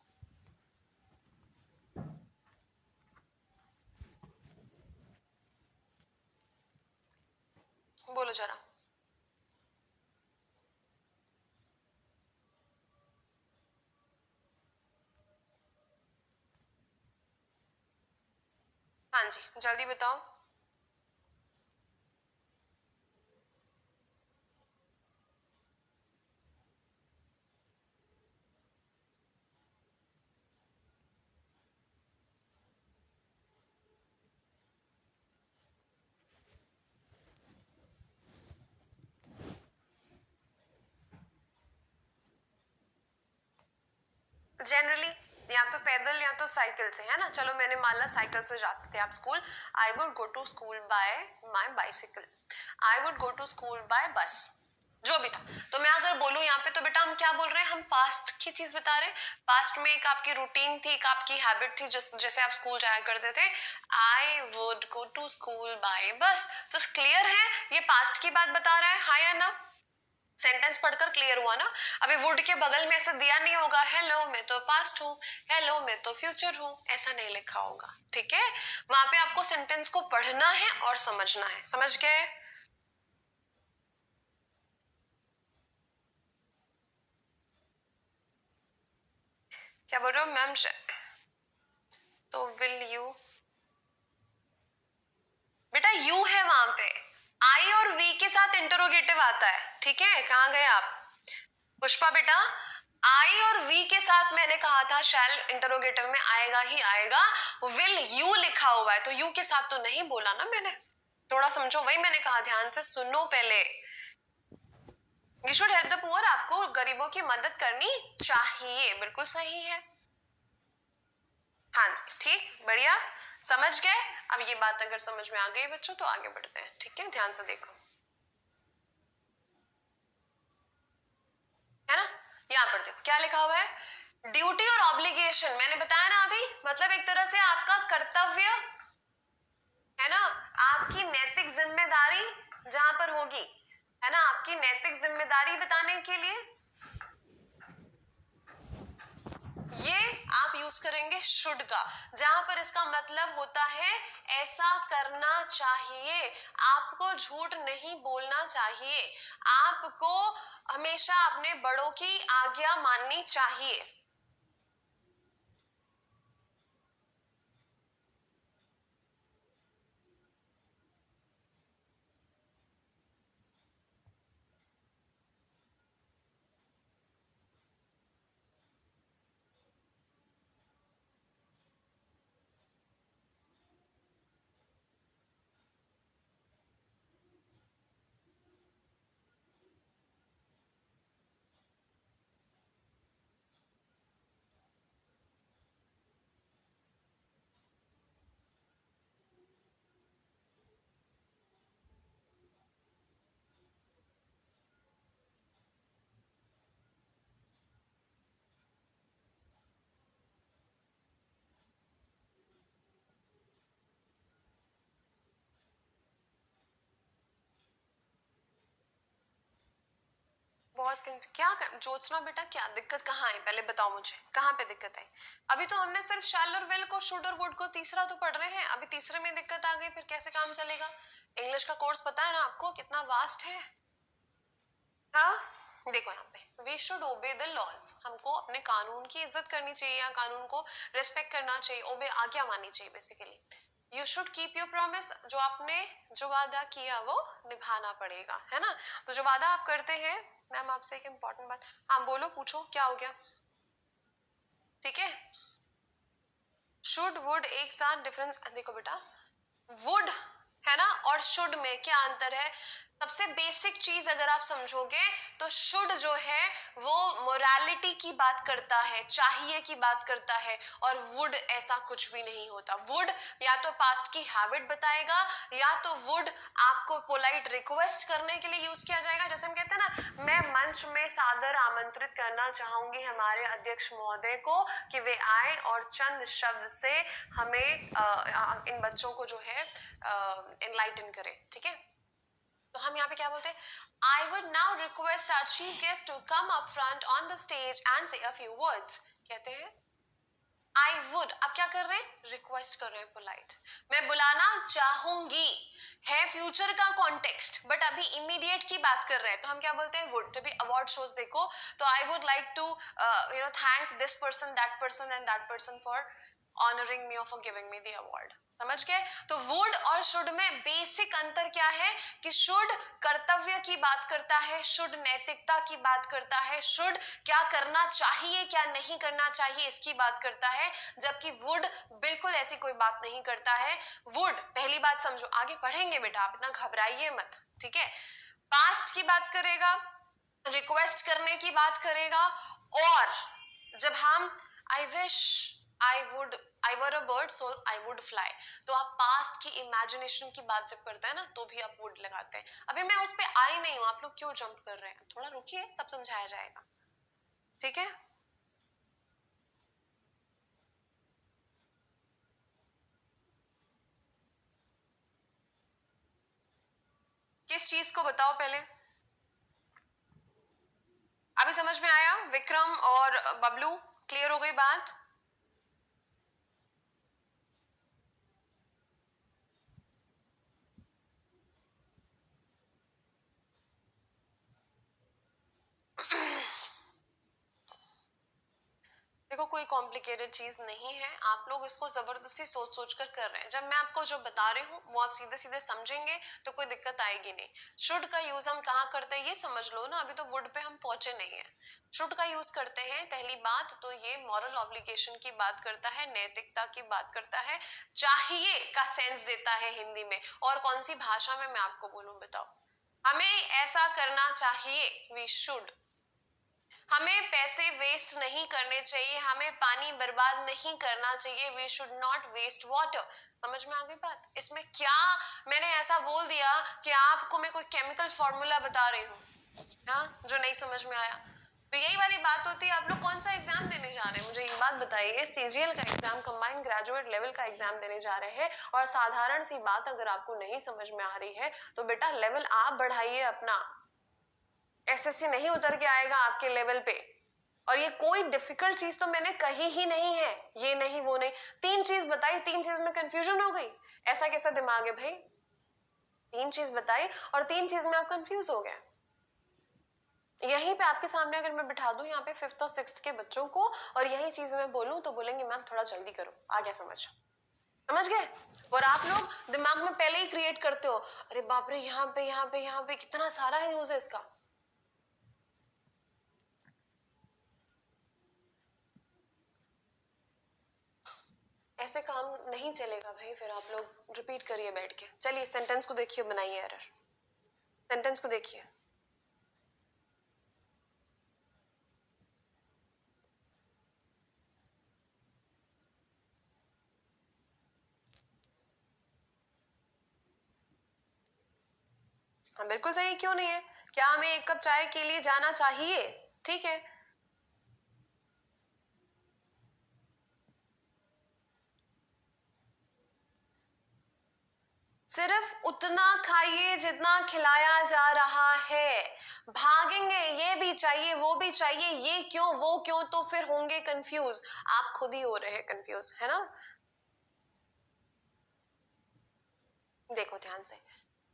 Speaker 1: बोलो जरा। हाँ जी, जल्दी बताओ। जनरली या तो पैदल या तो साइकिल से, है ना। चलो मैंने मान ला साइकिल से जाते थे आप school. I would go to school by my bicycle, I would go to school by bus, जो भी था। तो मैं अगर बोलूं यहाँ पे, तो बेटा हम क्या बोल रहे हैं, हम पास्ट की चीज बता रहे हैं। पास्ट में एक आपकी रूटीन थी, एक आपकी हैबिट थी, जैसे आप स्कूल जाया करते थे। I would go to school by bus. तो क्लियर है, ये पास्ट की बात बता रहा है, हाँ या ना? सेंटेंस पढ़कर क्लियर हुआ ना? अभी वुड के बगल में ऐसा दिया नहीं होगा, हेलो मैं तो पास्ट हूँ, हेलो मैं तो फ्यूचर हूँ, ऐसा नहीं लिखा होगा, ठीक है। वहां पे आपको सेंटेंस को पढ़ना है और समझना है, समझ गए? क्या बोल रहे हो मैम? तो विल यू, बेटा यू है वहां पे, आई और वी के साथ इंटरोगेटिव आता है, ठीक है। कहाँ गए आप पुष्पा बेटा? आई और वी के साथ मैंने कहा था शैल इंटरोगेटिव में आएगा ही आएगा। विल यू लिखा हुआ है, तो यू के साथ तो नहीं बोला ना मैंने। थोड़ा समझो, वही मैंने कहा, ध्यान से सुनो पहले। You should help the poor, आपको गरीबों की मदद करनी चाहिए, बिल्कुल सही है। हाँ जी, ठीक, बढ़िया, समझ गए। अब ये बात अगर समझ में आ गई बच्चों, तो आगे बढ़ते हैं, ठीक है। ध्यान से देखो, है ना। यहाँ पर देखो क्या लिखा हुआ है, ड्यूटी और ऑब्लिगेशन। मैंने बताया ना अभी, मतलब एक तरह से आपका कर्तव्य, है ना, आपकी नैतिक जिम्मेदारी जहां पर होगी, है ना, आपकी नैतिक जिम्मेदारी बताने के लिए ये आप यूज करेंगे शुड का, जहां पर इसका मतलब होता है ऐसा करना चाहिए, आपको झूठ नहीं बोलना चाहिए, आपको हमेशा अपने बड़ों की आज्ञा माननी चाहिए। बहुत ज्योत्सना बेटा, क्या दिक्कत कहाँ है, पहले बताओ मुझे, कहाँ पे दिक्कत है? अभी तो हमने सिर्फ शैल और विल को, शुड और वुड को, तीसरा तो पढ़ रहे हैं, अभी तीसरे में दिक्कत आ गई, फिर कैसे काम चलेगा? इंग्लिश का कोर्स पता है ना आपको कितना वास्ट है। हाँ, देखो यहाँ पे, we should obey the laws, हमको अपने कानून की इज्जत करनी चाहिए, या कानून को रिस्पेक्ट करना चाहिए, ओबे आज्ञा माननी चाहिए basically. You should keep your promise, जो आपने जो वादा किया वो निभाना पड़ेगा, है ना। तो जो वादा आप करते हैं, मैम आपसे एक इंपॉर्टेंट बात, हाँ बोलो, पूछो क्या हो गया, ठीक है। शुड वुड एक साथ डिफरेंस देखो बेटा, वुड, है ना, और शुड में क्या अंतर है? सबसे बेसिक चीज अगर आप समझोगे तो शुड जो है वो मोरालिटी की बात करता है, चाहिए की बात करता है, और वुड ऐसा कुछ भी नहीं होता। वुड या तो पास्ट की हैबिट बताएगा, या तो वुड आपको पोलाइट रिक्वेस्ट करने के लिए यूज किया जाएगा। जैसे हम कहते हैं ना, मैं मंच में सादर आमंत्रित करना चाहूंगी हमारे अध्यक्ष महोदय को कि वे आए और चंद शब्द से हमें इन बच्चों को जो है एनलाइटन करें। ठीक है, तो हम यहाँ पे क्या बोलते हैं, I would now request our chief guest to come up front on the stage and say a few words। कहते हैं I would, आप क्या कर रहे हैं, रिक्वेस्ट कर रहे हैं, पोलाइट। मैं बुलाना चाहूंगी है फ्यूचर का कॉन्टेक्स्ट, बट अभी इमीडिएट की बात कर रहे हैं, तो हम क्या बोलते हैं, वुड। जब भी अवार्ड शोज देखो तो I would like to thank this person, that person and that person for honouring me और for giving me the award. समझ गए? तो वुड और शुड में बेसिक अंतर क्या है कि शुड कर्तव्य की बात करता है, शुड नैतिकता की बात करता है, शुड क्या करना चाहिए क्या नहीं करना चाहिए इसकी बात करता है, जबकि वुड बिल्कुल ऐसी कोई बात नहीं करता है। वुड, पहली बात समझो, आगे पढ़ेंगे बेटा, आप इतना घबराइए मत, ठीक है। पास्ट की बात करेगा, रिक्वेस्ट करने की बात करेगा, और जब हम I wish I were a bird so I would fly, तो आप पास्ट की इमेजिनेशन की बात जब करते हैं ना तो भी आप वुड लगाते हैं। अभी मैं उस पर आई नहीं हूं, आप लोग क्यों जंप कर रहे हैं, थोड़ा रुकिए, सब समझाया जाएगा, ठीक है। किस चीज को बताओ पहले, अभी समझ में आया? विक्रम और बबलू, क्लियर हो गई बात? देखो, कोई कॉम्प्लिकेटेड चीज नहीं है, आप लोग इसको जबरदस्ती सोच सोच कर रहे हैं। जब मैं आपको जो बता रही हूँ वो आप सीधे सीधे समझेंगे तो कोई दिक्कत आएगी नहीं। शुड का यूज हम कहाँ करते हैं ये समझ लो ना, अभी तो वुड पे हम पहुंचे नहीं है। शुड का यूज करते हैं, पहली बात तो ये मॉरल ऑब्लिगेशन की बात करता है, नैतिकता की बात करता है, चाहिए का सेंस देता है हिंदी में। और कौन सी भाषा में मैं आपको बोलूं बताओ, हमें ऐसा करना चाहिए, वी शुड। हमें पैसे वेस्ट नहीं करने चाहिए, हमें पानी बर्बाद नहीं करना चाहिए, we should not waste water. समझ में आ गई बात? इसमें क्या मैंने ऐसा बोल दिया कि आपको मैं कोई केमिकल फॉर्मूला बता रही हूँ, हाँ, जो नहीं समझ में आया? तो यही वाली बात होती है। आप लोग कौन सा एग्जाम देने जा रहे हैं, मुझे एक बात बताइए। सीजीएल का एग्जाम, कंबाइंड ग्रेजुएट लेवल का एग्जाम देने जा रहे हैं, और साधारण सी बात अगर आपको नहीं समझ में आ रही है तो बेटा लेवल आप बढ़ाइए अपना। एसएससी नहीं उतर के आएगा आपके लेवल पे। और ये कोई डिफिकल्ट चीज तो मैंने कही ही नहीं है, ये नहीं वो नहीं। तीन चीज बताई, तीन चीज में कंफ्यूजन हो गई, ऐसा कैसा दिमाग है भाई? तीन चीज बताई और तीन चीज में आप कंफ्यूज हो गए। यहीं पे आपके सामने अगर मैं बिठा दूं यहाँ पे 5th और 6th के बच्चों को, और यही चीज मैं बोलूं तो बोलेंगे मैम थोड़ा जल्दी करो, आ गया समझ? समझ गए? और आप लोग दिमाग में पहले ही क्रिएट करते हो, अरे बाप रे, यहाँ पे यहाँ पे यहाँ पे कितना सारा है यूज है इसका। ऐसे काम नहीं चलेगा भाई, फिर आप लोग रिपीट करिए बैठ के। चलिए सेंटेंस को देखिए, बनाइए एरर, सेंटेंस को देखिए। हाँ बिल्कुल सही, क्यों नहीं है? क्या हमें एक कप चाय के लिए जाना चाहिए? ठीक है, सिर्फ उतना खाइए जितना खिलाया जा रहा है। भागेंगे, ये भी चाहिए वो भी चाहिए, ये क्यों वो क्यों, तो फिर होंगे कंफ्यूज। आप खुद ही हो रहे हैं कंफ्यूज, है ना? देखो ध्यान से,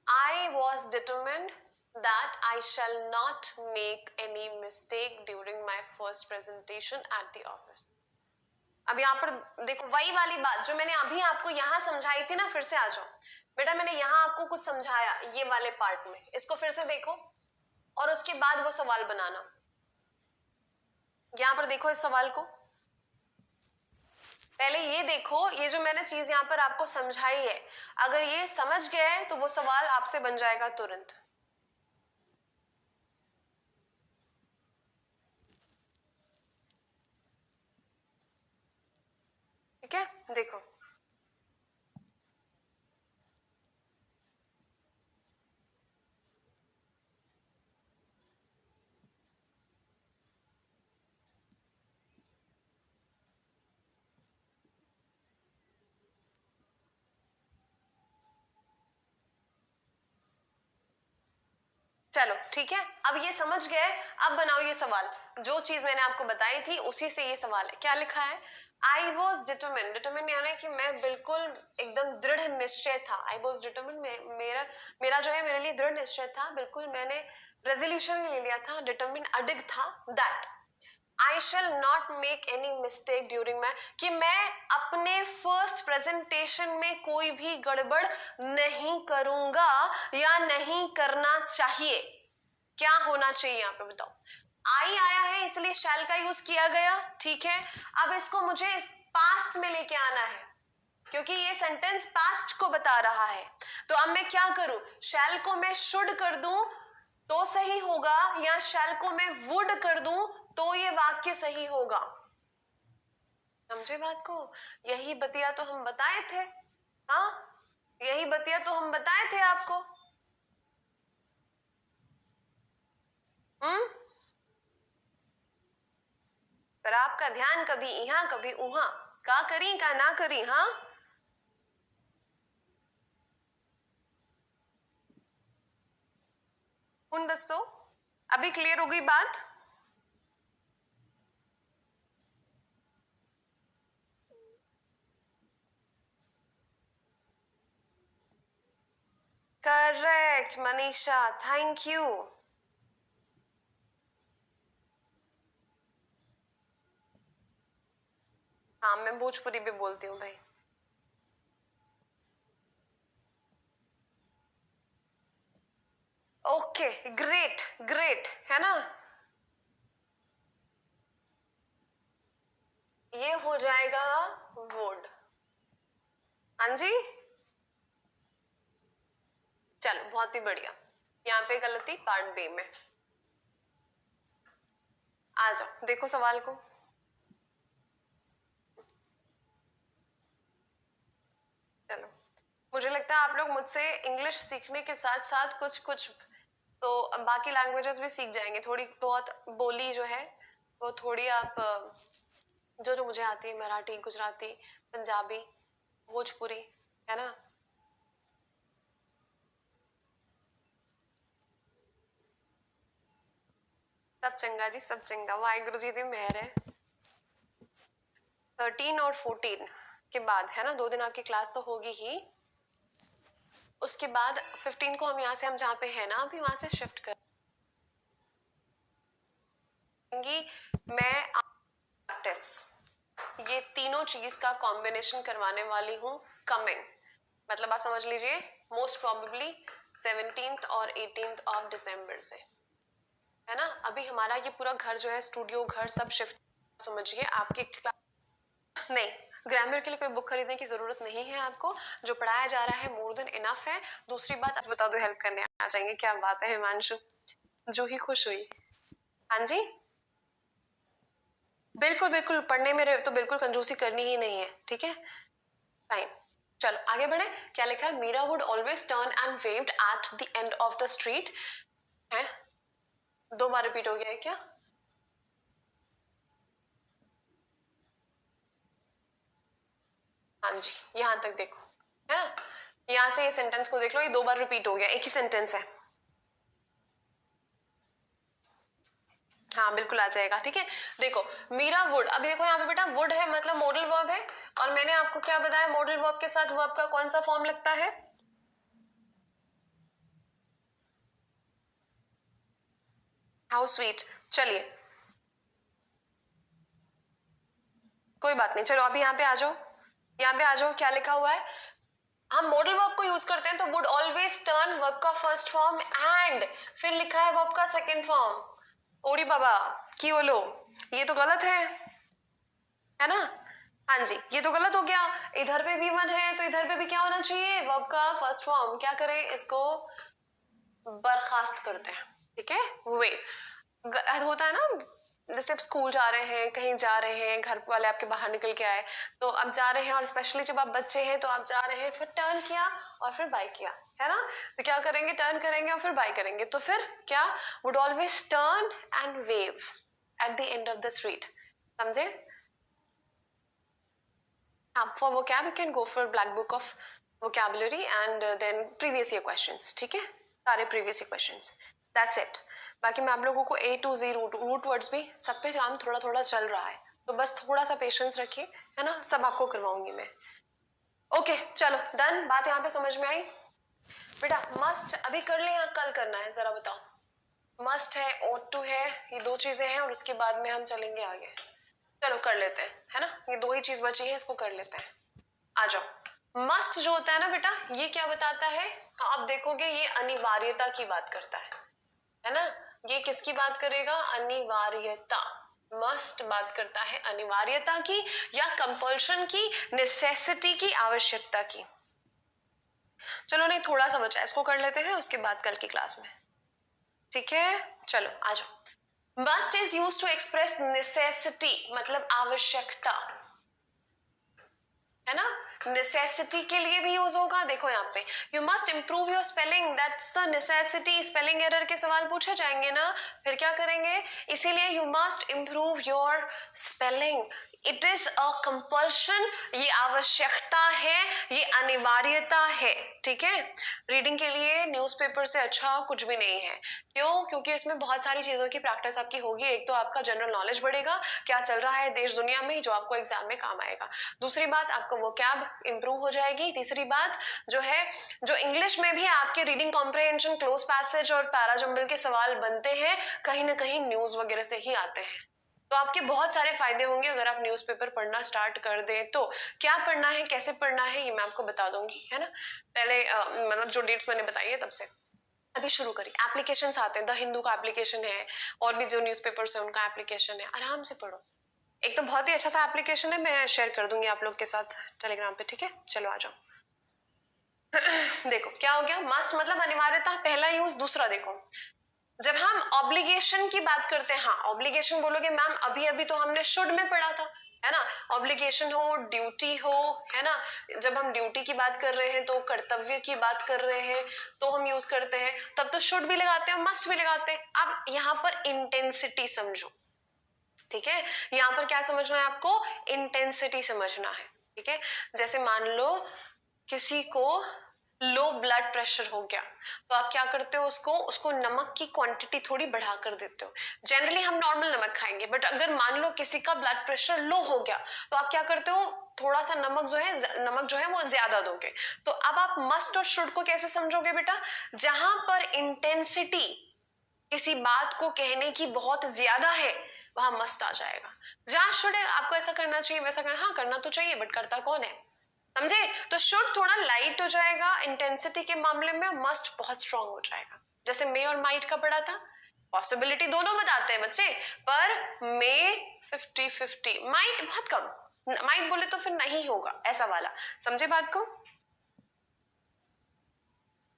Speaker 1: I was determined that I shall not make any mistake during my first presentation at the office। अब यहाँ पर देखो, वही वाली बात जो मैंने अभी आपको यहाँ समझाई थी ना, फिर से आ जाओ बेटा। मैंने यहाँ आपको कुछ समझाया ये वाले पार्ट में, इसको फिर से देखो और उसके बाद वो सवाल बनाना। यहाँ पर देखो इस सवाल को, पहले ये देखो, ये जो मैंने चीज यहाँ पर आपको समझाई है, अगर ये समझ गए तो वो सवाल आपसे बन जाएगा तुरंत। ठीक है, देखो चलो ठीक है, अब ये समझ गए। अब बनाओ ये सवाल, जो चीज मैंने आपको बताई थी उसी से ये सवाल है। क्या लिखा है? आई वॉज डिटरमिन, डिटरमिन यानी कि मैं बिल्कुल एकदम दृढ़ निश्चय था। आई वॉज डिटरमिन, मेरा मेरा जो है मेरे लिए दृढ़ निश्चय था, बिल्कुल मैंने रेजोल्यूशन ले लिया था। डिटरमिन अडिग था that I shall not make any mistake during my, कि मैं अपने फर्स्ट प्रेजेंटेशन में कोई भी गड़बड़ नहीं करूंगा या नहीं करना चाहिए। क्या होना चाहिए यहाँ पे बताओ? आई आया है इसलिए शैल का यूज किया गया, ठीक है। अब इसको मुझे पास्ट में लेके आना है क्योंकि ये सेंटेंस पास्ट को बता रहा है। तो अब मैं क्या करूं? शैल को मैं शुड कर दूं तो सही होगा, या शैल को मैं वुड कर दूं तो ये वाक्य सही होगा। समझे बात को? यही बतिया तो हम बताए थे। हाँ, यही बतिया तो हम बताए थे आपको। पर आपका ध्यान कभी यहाँ कभी वहां, का करी का ना करी। हाँ, हुन दसो, अभी क्लियर हो गई बात? Correct Manisha, thank you. हाँ, मैं भोजपुरी भी बोलती हूँ भाई। ओके, ग्रेट ग्रेट, है ना? ये हो जाएगा वुड। हाँ जी, चलो बहुत ही बढ़िया। यहाँ पे गलती पार्ट बी में। आ जाओ, देखो सवाल को। चलो, मुझे लगता है आप लोग मुझसे इंग्लिश सीखने के साथ साथ कुछ कुछ तो बाकी लैंग्वेजेस भी सीख जाएंगे। थोड़ी बहुत बोली जो है वो थोड़ी आप जो जो मुझे आती है, मराठी, गुजराती, पंजाबी, भोजपुरी, है ना? सब चंगा जी, सब चंगा, वाहिगुरु जी दी मेहर है। 13 और 14 के बाद, है ना, 2 दिन आपकी क्लास तो होगी ही। उसके बाद 15 को हम यहाँ से, हम जहाँ पे है ना अभी, वहां से शिफ्ट करेंगी। मैं प्रैक्टिस ये तीनों चीज का कॉम्बिनेशन करवाने वाली हूँ कमिंग, मतलब आप समझ लीजिए मोस्ट प्रोबेबली 17th और 18th ऑफ दिसंबर से, है ना? अभी हमारा ये पूरा घर जो है, स्टूडियो घर सब शिफ्ट, समझिए आपके नहीं, ग्रामर के लिए कोई बुक खरीदने की जरूरत नहीं है आपको। जो पढ़ाया जा रहा है मोर देन इनफ है। दूसरी बात, आज बता दो हेल्प करने आ जाएंगे। क्या बात है हिमांशु, जो ही खुश हुई। हाँ जी, बिल्कुल बिल्कुल, पढ़ने में तो बिल्कुल कंजूसी करनी ही नहीं है, ठीक है, फाइन। चलो आगे बढ़े। क्या लिखा है? Meera would always turn and waved at the end of the street. है, 2 बार रिपीट हो गया है क्या? हाँ जी, यहां तक देखो, है ना? यहां से ये सेंटेंस को देख लो, ये 2 बार रिपीट हो गया, एक ही सेंटेंस है। हाँ बिल्कुल आ जाएगा, ठीक है। देखो मीरा वुड, अभी देखो यहाँ पे बेटा वुड है मतलब मॉडल वर्ब है, और मैंने आपको क्या बताया, मॉडल वर्ब के साथ वर्ब का कौन सा फॉर्म लगता है? How sweet. चलिए कोई बात नहीं, चलो अभी यहाँ पे आ जाओ, यहाँ पे आ जाओ। क्या लिखा हुआ है? हम मॉडल वर्ब को यूज करते हैं तो वुड ऑलवेज टर्न वर्ब का फर्स्ट फॉर्म एंड फिर लिखा है वर्ब का सेकंड फॉर्म। ओड़ी बाबा की बोलो, ये तो गलत है ना? हाँ जी, ये तो गलत हो गया। इधर पे भी वन है तो इधर पे भी क्या होना चाहिए? वर्ब का फर्स्ट फॉर्म। क्या करें, इसको बर्खास्त करते हैं, ठीक है। वे होता है ना, जैसे आप स्कूल जा रहे हैं, कहीं जा रहे हैं, घर वाले आपके बाहर निकल के आए, तो आप जा रहे हैं, और स्पेशली जब आप बच्चे हैं तो आप जा रहे हैं, फिर टर्न किया और फिर बाय किया, है ना? तो क्या करेंगे? टर्न करेंगे और फिर बाय करेंगे, तो फिर क्या? Would always turn and wave at the end of the street. समझे? For vocab you can go for black book of vocabulary and then previous year questions, ठीक है? सारे previous year questions, that's it। बाकी मैं आप लोगों को A to Z root words भी सब पे काम थोड़ा थोड़ा चल रहा है, तो बस थोड़ा सा पेशेंस रखिए, है ना? सब आपको करवाऊंगी मैं। ओके चलो डन, बात यहाँ पे समझ में आई? बेटा मस्ट अभी कर ले या कल करना है, जरा बताओ। मस्ट है, ought to है, ये दो चीजें हैं और उसके बाद में हम चलेंगे आगे। चलो कर लेते हैं, है ना? ये दो ही चीज बची है, इसको कर लेते हैं। आ जाओ। मस्ट जो होता है ना बेटा, ये क्या बताता है? हाँ, आप देखोगे ये अनिवार्यता की बात करता है ना? ये किसकी बात करेगा? अनिवार्यता। मस्ट बात करता है अनिवार्यता की या कंपल्शन की, नेसेसिटी की, आवश्यकता की। चलो नहीं, थोड़ा सा बचा, इसको कर लेते हैं, उसके बाद कल की क्लास में, ठीक है? चलो आ जाओ। Must is used to express necessity, मतलब आवश्यकता, है ना? नेसेसिटी के लिए भी यूज होगा। देखो यहाँ पे, you must improve your spelling, that's the necessity. Spelling error के सवाल पूछे जाएंगे ना, फिर क्या करेंगे? इसीलिए you must improve your spelling. It is a compulsion, ये आवश्यकता है, ये अनिवार्यता है, ठीक है? रीडिंग के लिए न्यूज़पेपर से अच्छा कुछ भी नहीं है। क्यों? क्योंकि इसमें बहुत सारी चीजों की प्रैक्टिस आपकी होगी। एक तो आपका जनरल नॉलेज बढ़ेगा, क्या चल रहा है देश दुनिया में, जो आपको एग्जाम में काम आएगा। दूसरी बात, आपको वोकैब इंप्रूव हो जाएगी। तीसरी बात जो है, जो इंग्लिश में भी आपके रीडिंग कॉम्प्रिहेंशन, क्लोज पैसेज और पैराजंबल के सवाल बनते हैं, कहीं ना कहीं न्यूज वगैरह से ही आते हैं। तो आपके बहुत सारे फायदे होंगे अगर आप न्यूज़पेपर पढ़ना स्टार्ट कर दें तो। क्या पढ़ना है, कैसे पढ़ना है, ये मैं आपको बता दूंगी, है ना? पहले मतलब जो डेट्स मैंने बताई है तब से अभी शुरू करिए। एप्लीकेशंस आते हैं, द हिंदू का एप्लीकेशन है, और भी जो न्यूज़पेपर्स है उनका एप्लीकेशन है, आराम से पढ़ो। एक तो बहुत ही अच्छा सा एप्लीकेशन है, मैं शेयर कर दूंगी आप लोग के साथ टेलीग्राम पे, ठीक है? चलो आ जाओ। देखो क्या हो गया, मस्ट मतलब अनिवार्यता, पहला यूज। दूसरा देखो, जब हम ऑब्लिगेशन की बात करते हैं, हाँ ऑब्लिगेशन बोलोगे मैम, अभी अभी तो हमने शुड में पढ़ा था, है ना? ऑब्लिगेशन हो, ड्यूटी हो, है ना? जब हम ड्यूटी की बात कर रहे हैं तो कर्तव्य की बात कर रहे हैं तो हम यूज करते हैं, तब तो शुड भी लगाते हैं, मस्ट भी लगाते हैं। अब यहाँ पर इंटेंसिटी समझो, ठीक है? यहाँ पर क्या समझना है आपको? इंटेंसिटी समझना है, ठीक है? जैसे मान लो किसी को लो ब्लड प्रेशर हो गया, तो आप क्या करते हो? उसको नमक की क्वांटिटी थोड़ी बढ़ा कर देते हो। जनरली हम नॉर्मल नमक खाएंगे, बट अगर मान लो किसी का ब्लड प्रेशर लो हो गया, तो आप क्या करते हो? थोड़ा सा नमक जो है वो ज्यादा दोगे। तो अब आप मस्ट और शुड को कैसे समझोगे बेटा? जहां पर इंटेंसिटी किसी बात को कहने की बहुत ज्यादा है, वहां मस्ट आ जाएगा। जहां शुड है, आपको ऐसा करना चाहिए, वैसा करना, हाँ करना तो चाहिए, बट करता कौन है? समझे? तो शुड थोड़ा लाइट हो जाएगा इंटेंसिटी के मामले में, मस्ट बहुत स्ट्रांग हो जाएगा। जैसे मे और माइट का पढ़ा था, पॉसिबिलिटी दोनों बताते हैं बच्चे, पर मे 50-50, माइट बहुत कम। माइट बोले तो फिर नहीं होगा, ऐसा वाला। समझे बात को?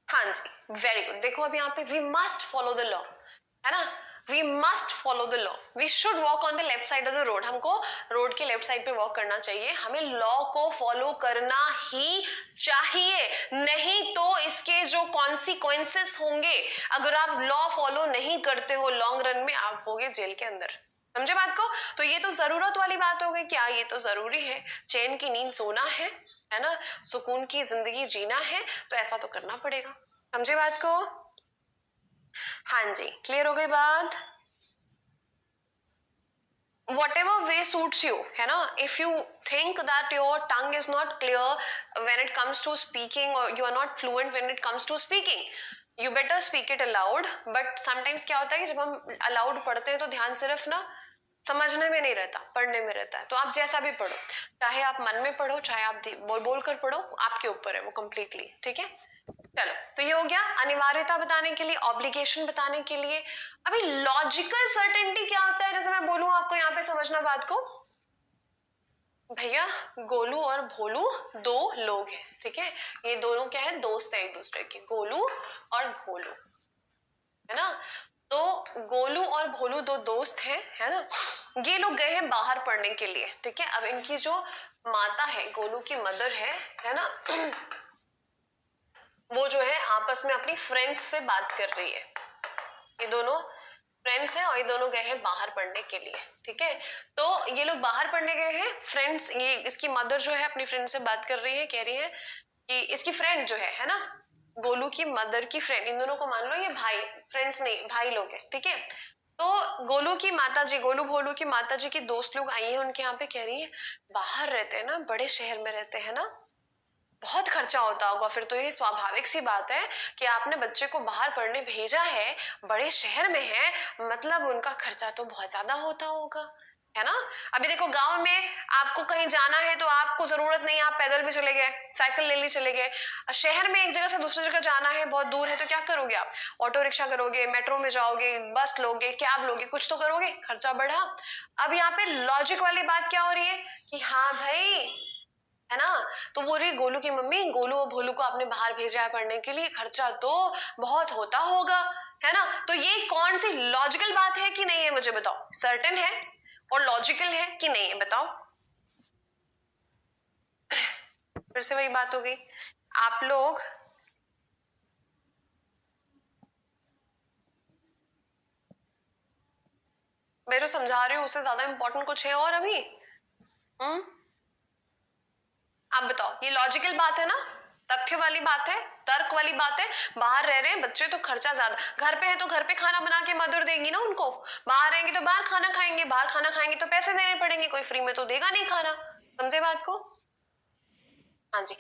Speaker 1: हाँ जी, वेरी गुड। देखो अब यहाँ पे we must follow the law, है ना? We must follow the law, we should walk on the left side of the road. हमको रोड के लेफ्ट साइड पे वॉक करना चाहिए, हमें लॉ को फॉलो करना ही चाहिए, नहीं तो इसके जो कॉन्सिक्वेंसेस होंगे, अगर आप लॉ फॉलो नहीं करते हो लॉन्ग रन में, आप होगे जेल के अंदर। समझे बात को? तो ये तो जरूरत वाली बात हो गई, क्या ये तो जरूरी है, चैन की नींद सोना है ना? सुकून की जिंदगी जीना है, तो ऐसा तो करना पड़ेगा। समझे बात को? हाँ जी, क्लियर हो गई बात? whatever way suits you, है ना? If you think that your tongue is not clear when it comes to speaking, or you are not fluent when it comes to speaking, you better speak it aloud. But sometimes क्या होता है कि जब हम aloud पढ़ते हैं तो ध्यान सिर्फ ना समझने में नहीं रहता, पढ़ने में रहता है। तो आप जैसा भी पढ़ो, चाहे आप मन में पढ़ो, चाहे आप बोल कर पढ़ो, आपके ऊपर है वो कंप्लीटली, ठीक है? चलो, तो ये हो गया अनिवार्यता बताने के लिए, ऑब्लिगेशन बताने के लिए। अभी लॉजिकल सर्टेनिटी क्या होता है? जैसे मैं बोलूं आपको, यहाँ पे समझना बात को, भैया गोलू और भोलू दो लोग हैं, ठीक है? ये दोनों क्या है? दोस्त है एक दूसरे के, गोलू और भोलू, है ना? तो गोलू और भोलू दो दोस्त हैं, है ना, ये लोग गए हैं बाहर पढ़ने के लिए, ठीक है। अब इनकी जो माता है, गोलू की मदर है ना, वो जो है आपस में अपनी फ्रेंड्स से बात कर रही है। ये दोनों फ्रेंड्स हैं और ये दोनों गए हैं बाहर पढ़ने के लिए, ठीक है। तो ये लोग बाहर पढ़ने गए हैं, फ्रेंड्स, ये इसकी मदर जो है अपनी फ्रेंड से बात कर रही है, कह रही है कि इसकी फ्रेंड जो है ना, गोलू की मदर की फ्रेंड, इन दोनों को मान लो ये भाई, फ्रेंड्स नहीं भाई लोग हैं, ठीक है। तो गोलू की माता जी, गोलू भोलू की माता जी की दोस्त लोग आई हैं उनके यहाँ पे, कह रही है बाहर रहते हैं ना, बड़े शहर में रहते हैं ना, बहुत खर्चा होता होगा, फिर तो ये स्वाभाविक सी बात है कि आपने बच्चे को बाहर पढ़ने भेजा है, बड़े शहर में है, मतलब उनका खर्चा तो बहुत ज्यादा होता होगा, है ना। अभी देखो गांव में आपको कहीं जाना है तो आपको जरूरत नहीं, आप पैदल भी चले गए, साइकिल ले ली चले गए। शहर में एक जगह से दूसरी जगह जाना है, बहुत दूर है, तो क्या करोगे आप, ऑटो रिक्शा करोगे, मेट्रो में जाओगे, बस लोगे, कैब लोगे, कुछ तो करोगे, खर्चा बढ़ा। अब यहाँ पे लॉजिक वाली बात क्या हो रही है कि हाँ भाई, है ना, तो बोल रही गोलू की मम्मी, गोलू और भोलू को आपने बाहर भेजा है पढ़ने के लिए, खर्चा तो बहुत होता होगा, है ना। तो ये कौन सी लॉजिकल बात है कि नहीं है, मुझे बताओ, सर्टेन है और लॉजिकल है कि नहीं है, बताओ। फिर से वही बात हो गई, आप लोग मैं जो समझा रही हूँ उससे ज्यादा इंपॉर्टेंट कुछ है और अभी आप बताओ, ये लॉजिकल बात है ना, तथ्य वाली बात है, तर्क वाली बात है। बाहर रह रहे हैं बच्चे तो खर्चा ज्यादा, घर पे है तो घर पे खाना बना के मदर देंगी ना उनको, बाहर रहेंगे तो बाहर खाना खाएंगे, बाहर खाना खाएंगे तो पैसे देने पड़ेंगे, कोई फ्री में तो देगा नहीं खाना, समझे बात को। हाँ जी,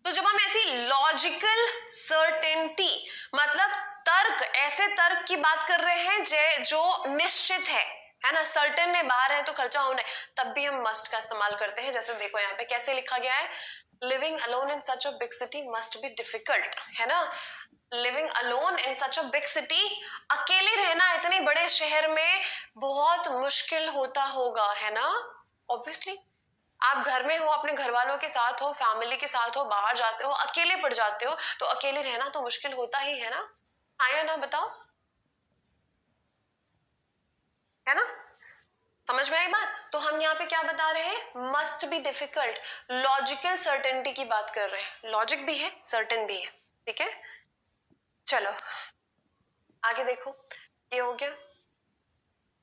Speaker 1: तो जब हम ऐसी लॉजिकल सर्टेनिटी, मतलब तर्क, ऐसे तर्क की बात कर रहे हैं जो निश्चित है ना, सर्टेन है, बाहर है तो खर्चा होना है, तब भी हम मस्ट का इस्तेमाल करते हैं। जैसे देखो यहाँ पे कैसे लिखा गया है, living alone in such a big city must be difficult, है ना, living alone in such a big city, अकेले रहना इतने बड़े शहर में बहुत मुश्किल होता होगा, है ना। ऑब्वियसली आप घर में हो, अपने घर वालों के साथ हो, फैमिली के साथ हो, बाहर जाते हो, अकेले पड़ जाते हो, तो अकेले रहना तो मुश्किल होता ही है ना, आया ना, बताओ, है ना, समझ में आई बात। तो हम यहाँ पे क्या बता रहे हैं, must be difficult, logical certainty की बात कर रहे हैं, लॉजिक भी है, सर्टेन भी है, ठीक है। चलो आगे देखो, ये हो गया,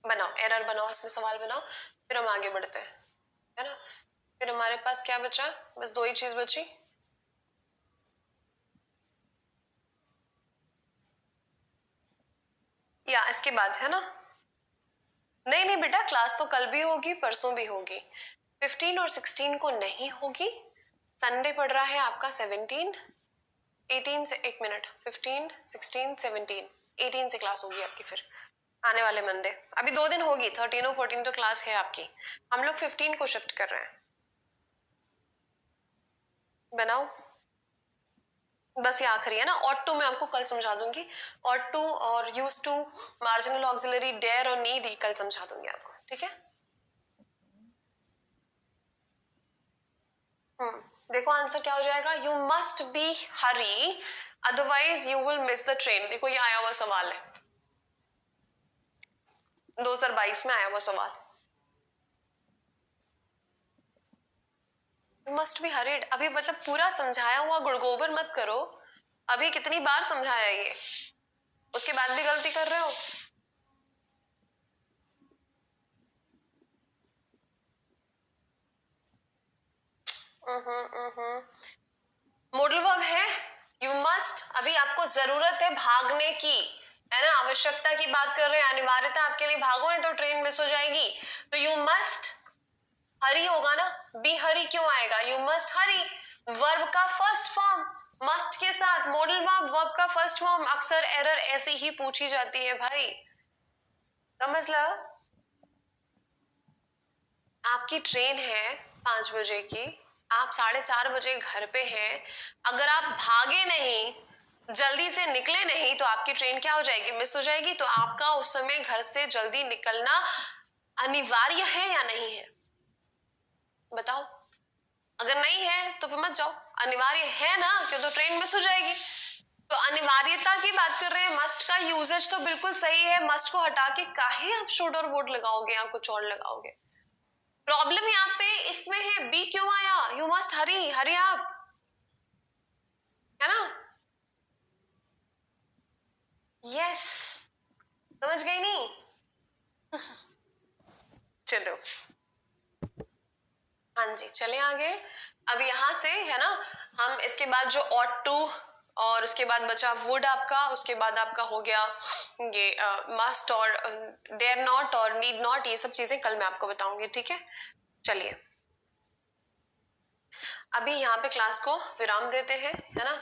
Speaker 1: बनाओ एरर, बनाओ इसमें सवाल बनाओ, फिर हम आगे बढ़ते हैं, है ना। फिर हमारे पास क्या बचा, बस दो ही चीज बची, या इसके बाद, है ना। नहीं नहीं बेटा, क्लास तो कल भी होगी, परसों भी होगी, 15 और 16 को नहीं होगी, संडे पड़ रहा है आपका 17, 18 से, एक मिनट, 15, 16, 17, 18 से क्लास होगी आपकी, फिर आने वाले मंडे, अभी 2 दिन होगी, 13 और 14 तो क्लास है आपकी, हम लोग 15 को शिफ्ट कर रहे हैं। बनाओ, बस ये आखिरी है ना, ऑट टू मैं आपको कल समझा दूंगी, ऑट टू और used to, marginal auxiliary, dare और नीड, कल समझा दूंगी आपको, ठीक है। देखो आंसर क्या हो जाएगा, you must be Hari otherwise you will miss the train. देखो ये आया हुआ सवाल है, 2022 में आया हुआ सवाल, यू मस्ट बी हरीड। अभी मतलब पूरा समझाया हुआ गुड़गोबर मत करो, अभी कितनी बार समझाया ये, उसके बाद भी गलती कर रहे हो। मॉडल वर्ब है यू मस्ट, अभी आपको जरूरत है भागने की, है ना, आवश्यकता की बात कर रहे हैं, अनिवार्यता आपके लिए, भागो नहीं तो ट्रेन मिस हो जाएगी, तो यू मस्ट हरी होगा ना, बी हरी क्यों आएगा, यू मस्ट हरी, वर्ब का फर्स्ट फॉर्म, मस्ट के साथ मॉडल वर्ब, वर्ब का फर्स्ट फॉर्म, अक्सर एरर ऐसी ही पूछी जाती है भाई, समझ लो। आपकी ट्रेन है 5 बजे की, आप 4:30 बजे घर पे हैं, अगर आप भागे नहीं, जल्दी से निकले नहीं, तो आपकी ट्रेन क्या हो जाएगी, मिस हो जाएगी, तो आपका उस समय घर से जल्दी निकलना अनिवार्य है या नहीं है, बताओ। अगर नहीं है तो फिर मत जाओ, अनिवार्य है ना, क्यों, तो ट्रेन मिस हो जाएगी, तो अनिवार्य अनिवार्यता की बात कर रहे हैं, मस्ट का यूजेज तो बिल्कुल सही है, मस्ट को हटा के काहे आप शुड और वुड लगाओगे या कुछ और लगाओगे। प्रॉब्लम यहाँ पे इसमें है, बी क्यों आया, यू मस्ट हरी, हरी आप, है ना। यस, समझ गई नहीं? चलो हाँ जी, चले आगे। अब यहाँ से है ना, हम इसके बाद जो ought to और उसके बाद बचा would आपका, उसके बाद आपका हो गया ये must और dare not और need not, ये सब चीजें कल मैं आपको बताऊंगी, ठीक है। चलिए अभी यहाँ पे क्लास को विराम देते हैं, है ना।